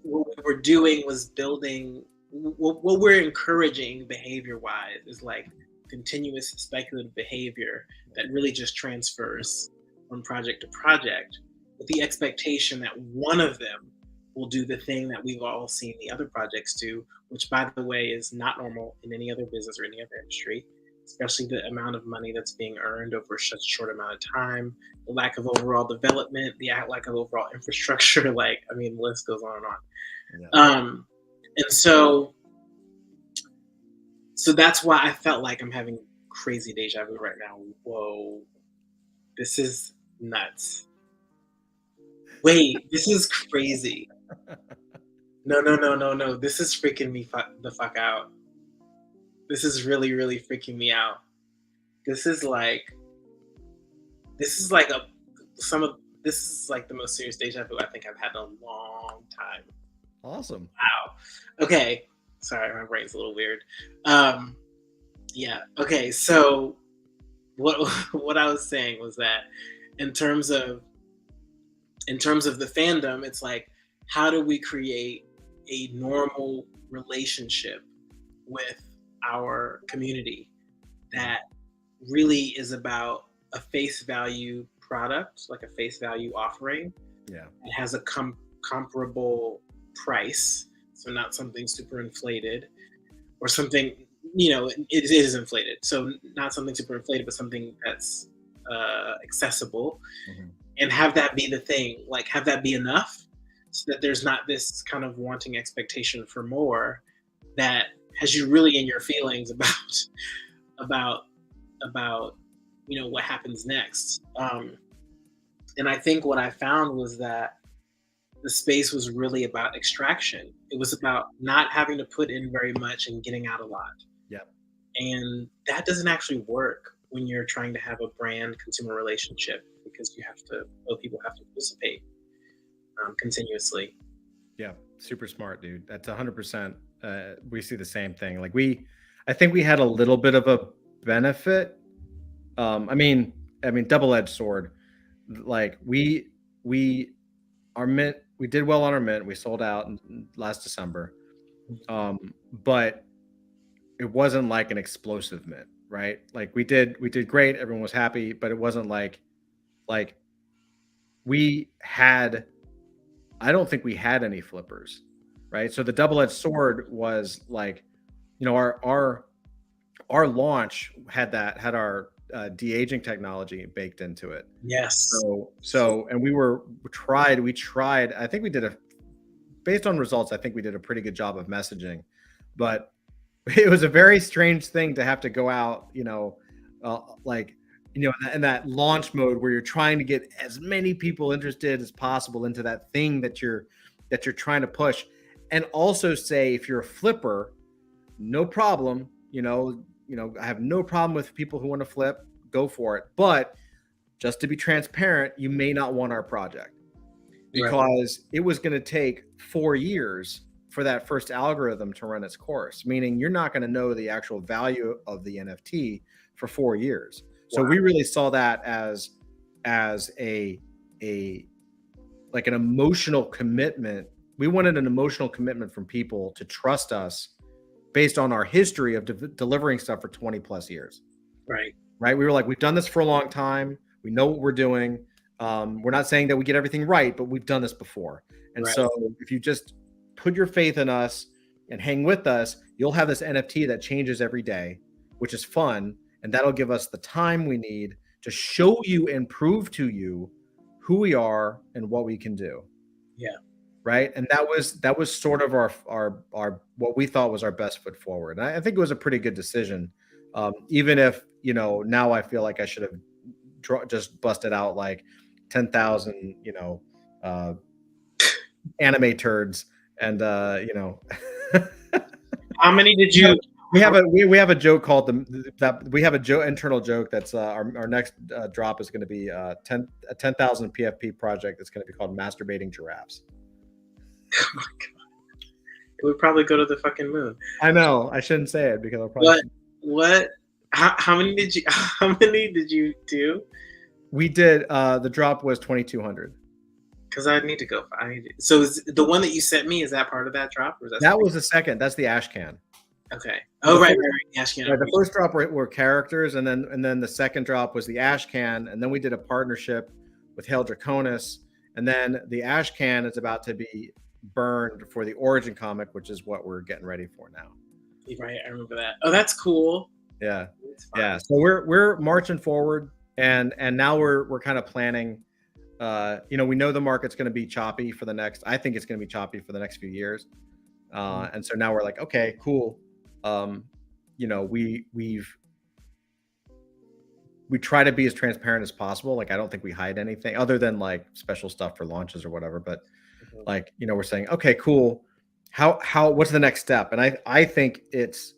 what we were doing was building, what we're encouraging behavior-wise is like continuous speculative behavior that really just transfers from project to project with the expectation that one of them will do the thing that we've all seen the other projects do, which, by the way, is not normal in any other business or any other industry, especially the amount of money that's being earned over such a short amount of time, the lack of overall development, the lack of overall infrastructure. Like, I mean, the list goes on and on. Yeah. And so that's why I felt like I'm having crazy deja vu right now. Whoa, this is nuts. Wait, this is crazy. No. This is freaking me the fuck out. This is really, really freaking me out. This is like the most serious deja vu I think I've had in a long time. Awesome. Wow. Okay. Sorry, my brain's a little weird. Yeah. Okay. So what I was saying was that in terms of the fandom, it's like, how do we create a normal relationship with our community that really is about a face value product, like a face value offering. Yeah. It has a comparable price, so not something super inflated or something, you know, it is inflated. So not something super inflated, but something that's accessible. Mm-hmm. And have that be the thing, like have that be enough so that there's not this kind of wanting expectation for more that has you really in your feelings about you know, what happens next. And I think what I found was that the space was really about extraction. It was about not having to put in very much and getting out a lot. Yep. And that doesn't actually work when you're trying to have a brand consumer relationship, because both people have to participate continuously. Yeah, super smart, dude. That's 100%. We see the same thing. Like I think we had a little bit of a benefit. I mean, double-edged sword. Like our mint, we did well on our mint. We sold out last December, but it wasn't like an explosive mint, right? Like we did great. Everyone was happy, but it wasn't like I don't think we had any flippers, right? So the double-edged sword was like, you know, our launch had our de-aging technology baked into it. Yes. So and we tried. I think we did based on results, I think we did a pretty good job of messaging, but it was a very strange thing to have to go out, you know, in that launch mode where you're trying to get as many people interested as possible into that thing that you're trying to push, and also say, if you're a flipper, no problem, you know, I have no problem with people who want to flip, go for it. But just to be transparent, you may not want our project, because it was going to take 4 years for that first algorithm to run its course, meaning you're not going to know the actual value of the NFT for 4 years. So we really saw that as a like an emotional commitment. We wanted an emotional commitment from people to trust us based on our history of delivering stuff for 20 plus years. Right. We were like, we've done this for a long time. We know what we're doing. We're not saying that we get everything right, but we've done this before. And so if you just put your faith in us and hang with us, you'll have this NFT that changes every day, which is fun. And that'll give us the time we need to show you and prove to you who we are and what we can do. Yeah. Right. And that was sort of our what we thought was our best foot forward. And I think it was a pretty good decision. Even if, you know, now I feel like I should have just busted out like 10,000, you know, anime turds and, you know, how many did you, we have a joke called we have a internal joke that's our next drop is going to be a 10,000 PFP project that's going to be called Masturbating Giraffes. Oh my God. It would probably go to the fucking moon. I know. I shouldn't say it because I'll probably. What? How many did you do? We did. The drop was 2,200. Because I need to go. So is the one that you sent me, is that part of that drop? Or is that was the second. That's the ash can. Okay. Oh, right. Ash can. Right, the first drop were characters, and then the second drop was the ash can, and then we did a partnership with Hail Draconis, and then the ash can is about to be burned for the Origin comic, which is what we're getting ready for now. Right, I remember that. Oh, that's cool. Yeah, yeah. So we're marching forward, and now we're kind of planning. You know, we know the market's going to be choppy for the next. I think it's going to be choppy for the next few years, and so now we're like, okay, cool. You know, we try to be as transparent as possible. Like, I don't think we hide anything other than like special stuff for launches or whatever. But like, you know, we're saying, okay, cool. How what's the next step? And I think it's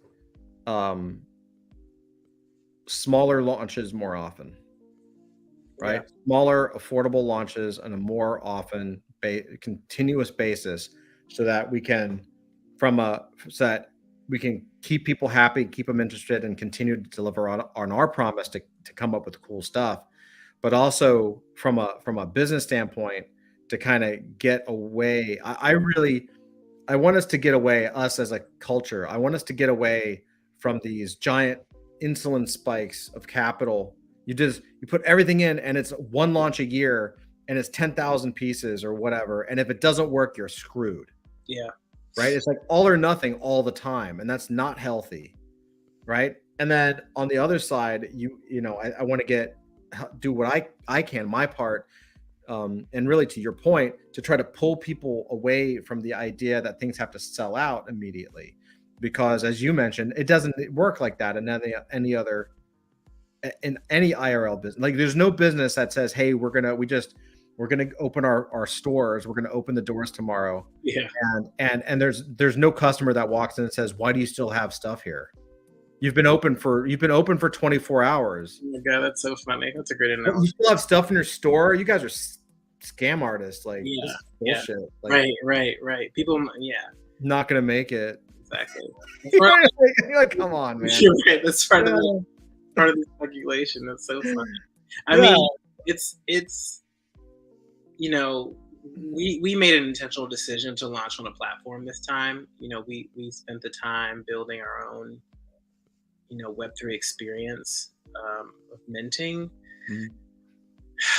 smaller launches more often, right? Yeah. Smaller, affordable launches on a more often continuous basis, so that we can keep people happy, keep them interested, and continue to deliver on our promise to come up with cool stuff. But also from a business standpoint, to kind of get away. I want us to get away, us as a culture. I want us to get away from these giant insulin spikes of capital. You put everything in, and it's one launch a year, and it's 10,000 pieces or whatever. And if it doesn't work, you're screwed. Yeah. Right. It's like all or nothing all the time. And that's not healthy. Right. And then on the other side, you know, I want to do what I can, my part. And really, to your point, to try to pull people away from the idea that things have to sell out immediately, because as you mentioned, it doesn't work like that in any IRL business. Like, there's no business that says, hey, we're gonna open our stores, we're gonna open the doors tomorrow. Yeah. And there's no customer that walks in and says, why do you still have stuff here? You've been open for 24 hours. Oh my God, that's so funny. That's a great analogy. You still have stuff in your store? You guys are scam artists. Like, yeah, this is bullshit. Like, right. People, not gonna make it. Exactly. You're like, come on, man. You're right. That's part of the speculation. That's so funny. I mean, it's you know, we made an intentional decision to launch on a platform this time. You know, we spent the time building our own, you know, Web3 experience of minting,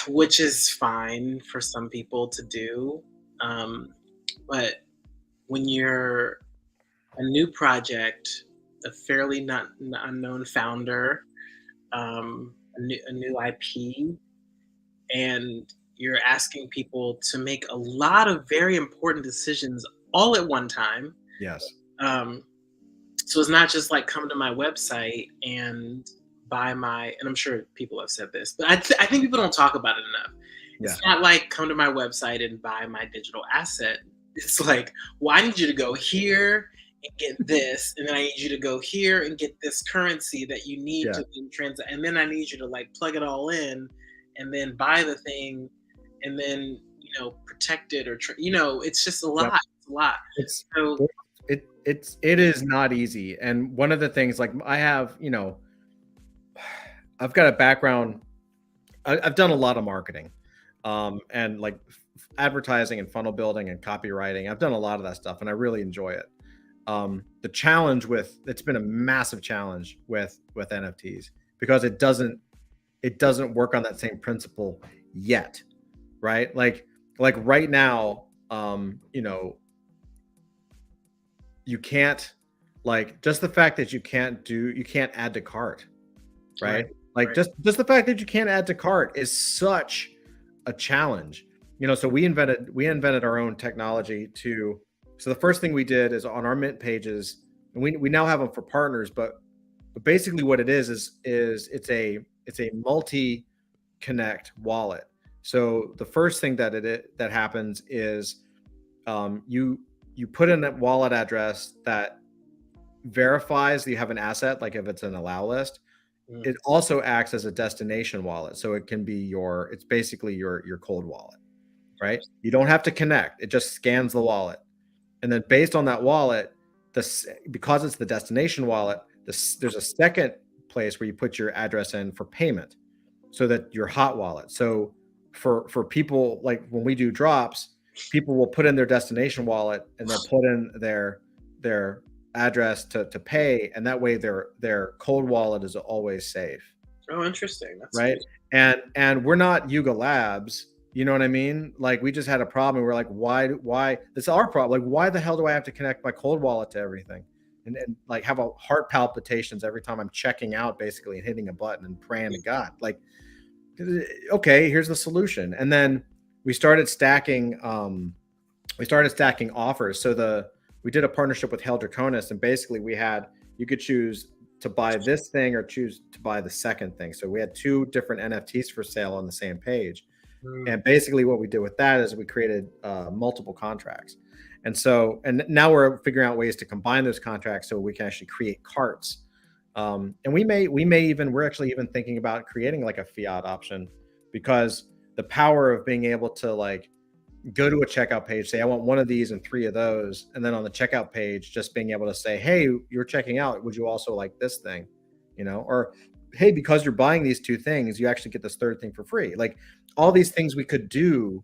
which is fine for some people to do. But when you're a new project, a fairly not unknown founder, a new IP, and you're asking people to make a lot of very important decisions all at one time. Yes. So it's not just like come to my website and buy and I'm sure people have said this, but I think people don't talk about it enough. Yeah. It's not like come to my website and buy my digital asset. It's like, well, I need you to go here and get this, and then I need you to go here and get this currency that you need to transact, and then I need you to like plug it all in, and then buy the thing, and then, you know, protect it, or you know, it's just a lot. It's a lot. It's So it is not easy. And one of the things, like, I have, I've got a background. I've done a lot of marketing, and like advertising and funnel building and copywriting. I've done a lot of that stuff, and I really enjoy it. The challenge it's been a massive challenge with NFTs because it doesn't work on that same principle yet, right? Like right now, you can't, like, just the fact that you can't add to cart, right? Like just the fact that you can't add to cart is such a challenge. So we invented our own technology so the first thing we did is on our mint pages, and we now have them for partners, but basically what it is it's a multi-connect wallet. So the first thing that happens is you put in that wallet address that verifies that you have an asset, like if it's an allow list. It also acts as a destination wallet, so it can be it's basically your cold wallet, right? You don't have to connect; it just scans the wallet, and then based on that wallet, because it's the destination wallet, there's a second place where you put your address in for payment, so that your hot wallet. So for people, like when we do drops, people will put in their destination wallet and they'll put in their address to pay, and that way their cold wallet is always safe. Oh, interesting. That's right. Sweet. And we're not Yuga Labs, you know what I mean? Like, we just had a problem. We're like, why this is our problem? Like, why the hell do I have to connect my cold wallet to everything and like have a heart palpitations every time I'm checking out, basically, and hitting a button and praying to God? Like, okay, here's the solution. And then we started stacking offers. So we did a partnership with Hell Draconis, and basically you could choose to buy this thing or choose to buy the second thing. So we had 2 different NFTs for sale on the same page. And basically what we did with that is we created multiple contracts. And now we're figuring out ways to combine those contracts so we can actually create carts. And we're actually even thinking about creating like a fiat option, because the power of being able to, like, go to a checkout page, say I want 1 of these and 3 of those, and then on the checkout page just being able to say, hey, you're checking out, would you also like this thing, or hey, because you're buying these 2 things, you actually get this 3rd thing for free. Like, all these things we could do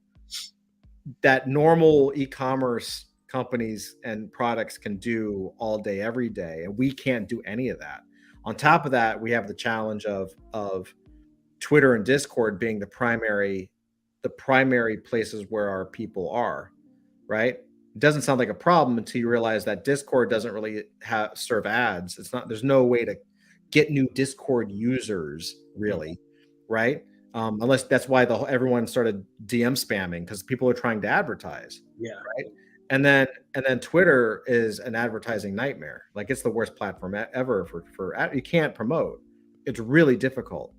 that normal e-commerce companies and products can do all day every day, and we can't do any of that. On top of that, we have the challenge of Twitter and Discord being the primary places where our people are, right? It doesn't sound like a problem until you realize that Discord doesn't really serve ads. There's no way to get new Discord users, really, right? Unless that's why everyone started DM spamming, because people are trying to advertise. Yeah. Right. And then Twitter is an advertising nightmare. Like, it's the worst platform ever for you can't promote. It's really difficult.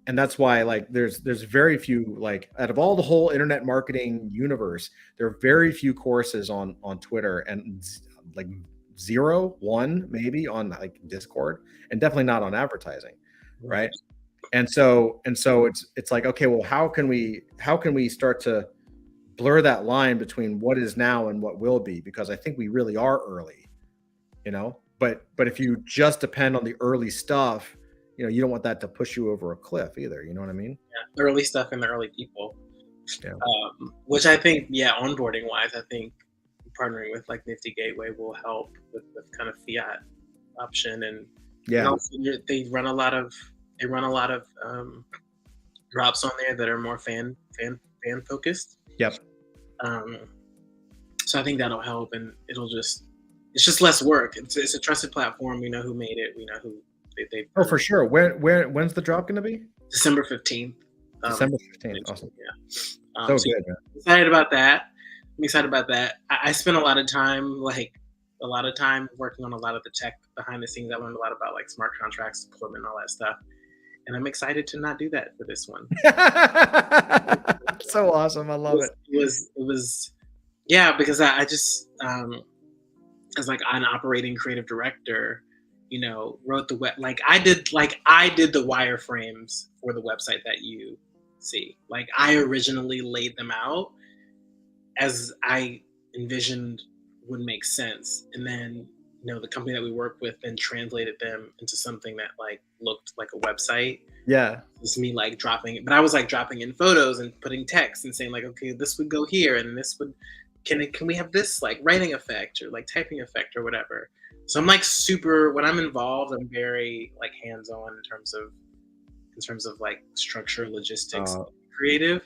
And that's why, like, there's very few, like, out of all the whole internet marketing universe, there are very few courses on Twitter, and like 0, 1 maybe on, like, Discord, and definitely not on advertising, right? And so it's like, okay, well, how can we start to blur that line between what is now and what will be? Because I think we really are early, but if you just depend on the early stuff, you don't want that to push you over a cliff either. You know what I mean? Yeah, the early stuff and the early people. Yeah. Which I think, onboarding wise, I think partnering with like Nifty Gateway will help with kind of fiat option, and also they run a lot of drops on there that are more fan focused. Yep. So I think that'll help, and it's just less work. It's a trusted platform. We know who made it. We know who they. Oh, for sure. When's the drop going to be? December 15th. December 15th. Awesome. Yeah. So good, man. Excited about that. I'm excited about that. I spent a lot of time working on a lot of the tech behind the scenes. I learned a lot about, like, smart contracts, deployment, and all that stuff. And I'm excited to not do that for this one. So awesome. I love it. It was because I just, as like an operating creative director, wrote the web, I did the wireframes for the website that you see. Like, I originally laid them out as I envisioned would make sense. And then, the company that we worked with then translated them into something that like looked like a website. Yeah. It's me like dropping it, but I was like dropping in photos and putting text and saying like, okay, this would go here, and this would, can we have this like writing effect or like typing effect or whatever. So I'm like when I'm involved, I'm very like hands-on in terms of like structure, logistics, creative,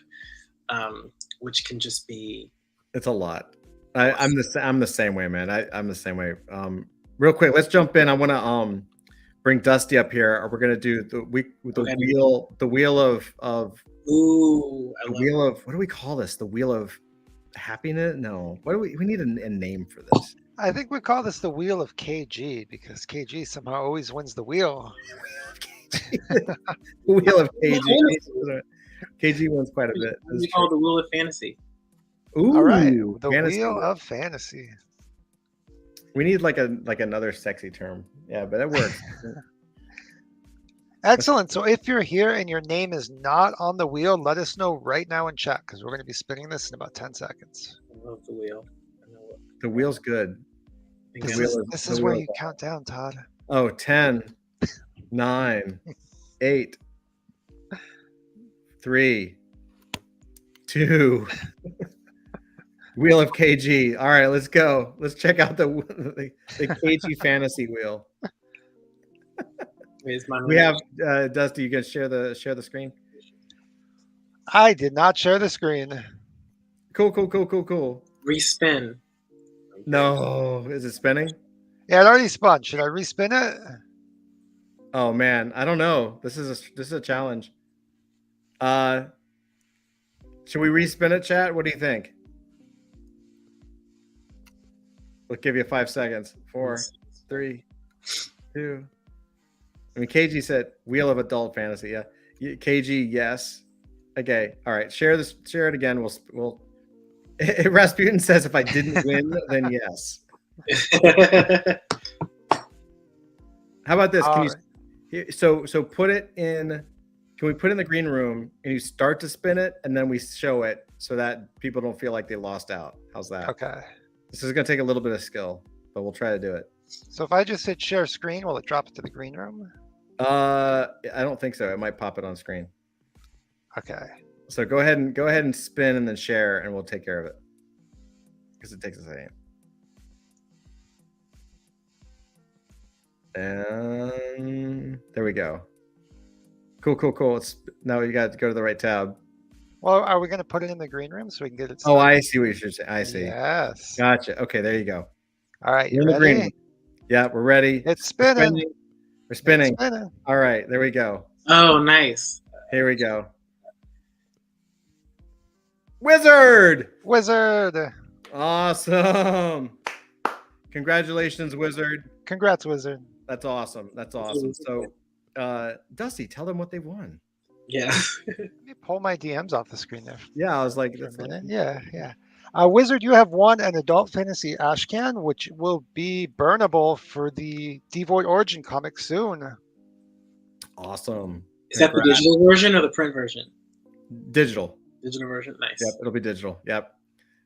which can just be. It's a lot. I'm the same way, man. I'm the same way. Real quick, let's jump in. I want to bring Dusty up here. We're gonna do the wheel of what do we call this? The wheel of happiness? No. What do we need a name for this? I think we call this the wheel of KG because KG somehow always wins the wheel. The wheel of KG. KG wins quite a bit. We call it the wheel of fantasy. Ooh, all right, the wheel of fantasy. We need like another sexy term. Yeah, but it works. Excellent. So if you're here and your name is not on the wheel, let us know right now in chat because we're going to be spinning this in about 10 seconds. I love the wheel. The wheel's good. This is where you count down, Todd. Oh, 10, 9, 8, 3, 2. Wheel of KG. All right, let's go. Let's check out the KG fantasy wheel. We have Dusty. You can share the screen. I did not share the screen. Cool. Respin. No, is it spinning? Yeah, it already spun. Should I respin it? Oh man, I don't know. This is a challenge. Should we respin it, chat? What do you think? We'll give you 5 seconds. 4, 3, 2. I mean, KG said wheel of adult fantasy. Yeah, KG, yes. Okay, all right. Share it again. We'll. Rasputin says if I didn't win, then yes. How about this? Can you? So put it in. Can we put it in the green room and you start to spin it and then we show it so that people don't feel like they lost out? How's that? Okay. This is going to take a little bit of skill, but we'll try to do it. So if I just hit share screen, will it drop it to the green room? I don't think so. It might pop it on screen. Okay. So go ahead and spin and then share and we'll take care of it. Because it takes a second. And there we go. Cool. Now you got to go to the right tab. Well, are we going to put it in the green room so we can get it started? Oh, I see what you're saying. I see. Yes. Gotcha. Okay, there you go. All right, You're in the green room. Yeah, we're ready. It's spinning. We're spinning. All right, there we go. Oh, nice. Here we go. Wizard. Awesome. Congratulations, Wizard. Congrats, Wizard. That's awesome. So, Dusty, tell them what they won. Yeah. Let me pull my DMs off the screen there. Yeah, I was like, for a minute. Yeah. Wizard, you have won an Adult Fantasy Ashcan, which will be burnable for the Devoid Origin comic soon. Awesome. Is that the digital version or the print version? Digital. Digital version. Nice. Yep, it'll be digital. Yep.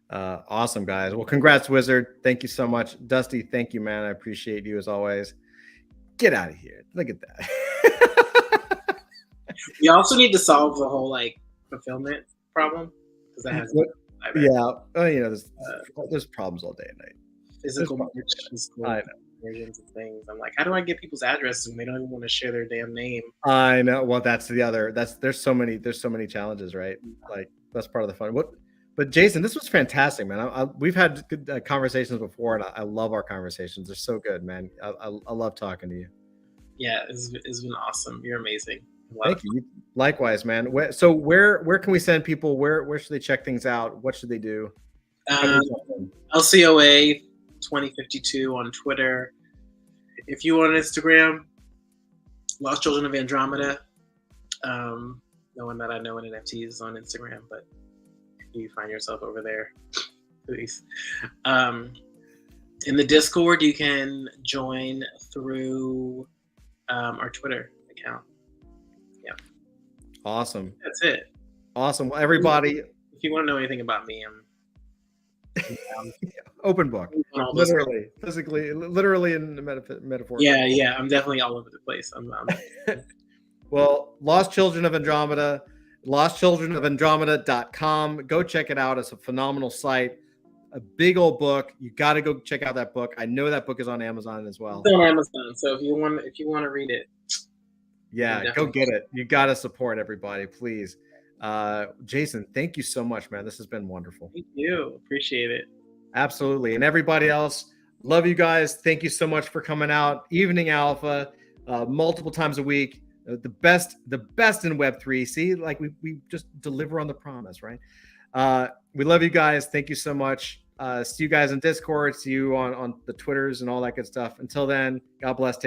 Awesome, guys. Well, congrats, Wizard. Thank you so much. Dusty, thank you, man. I appreciate you as always. Get out of here. Look at that. You also need to solve the whole like fulfillment problem because that has. There's problems all day and night. Physical versions of things. I'm like, how do I get people's addresses when they don't even want to share their damn name? I know. Well, there's so many challenges, right? Like that's part of the fun. But Jason, this was fantastic, man. We've had good conversations before, and I love our conversations. They're so good, man. I love talking to you. Yeah, it's been awesome. You're amazing. Thank you. Likewise, man. So where can we send people? Where should they check things out? What should they do? LCOA 2052 on Twitter. If you on Instagram, Lost Children of Andromeda. No one that I know in NFTs is on Instagram, but if you find yourself over there, please. In the Discord, you can join through our Twitter account. Yeah. Awesome. That's it. Awesome. Well, everybody. If you want to know anything about me, Open book. On all those- Literally, physically, literally in the metaphor. Yeah, I'm definitely all over the place. Well, Lost Children of Andromeda, lostchildrenofandromeda.com. Go check it out. It's a phenomenal site. A big old book. You got to go check out that book. I know that book is on Amazon as well. It's on Amazon, so if you want to read it, Yeah, go get it. You got to support everybody, please. Jason, thank you so much, man. This has been wonderful. Thank you. Appreciate it. Absolutely. And everybody else, love you guys. Thank you so much for coming out. Evening Alpha, multiple times a week. The best in Web3. See, like we just deliver on the promise, right? We love you guys. Thank you so much. See you guys in Discord. See you on the Twitters and all that good stuff. Until then, God bless. Take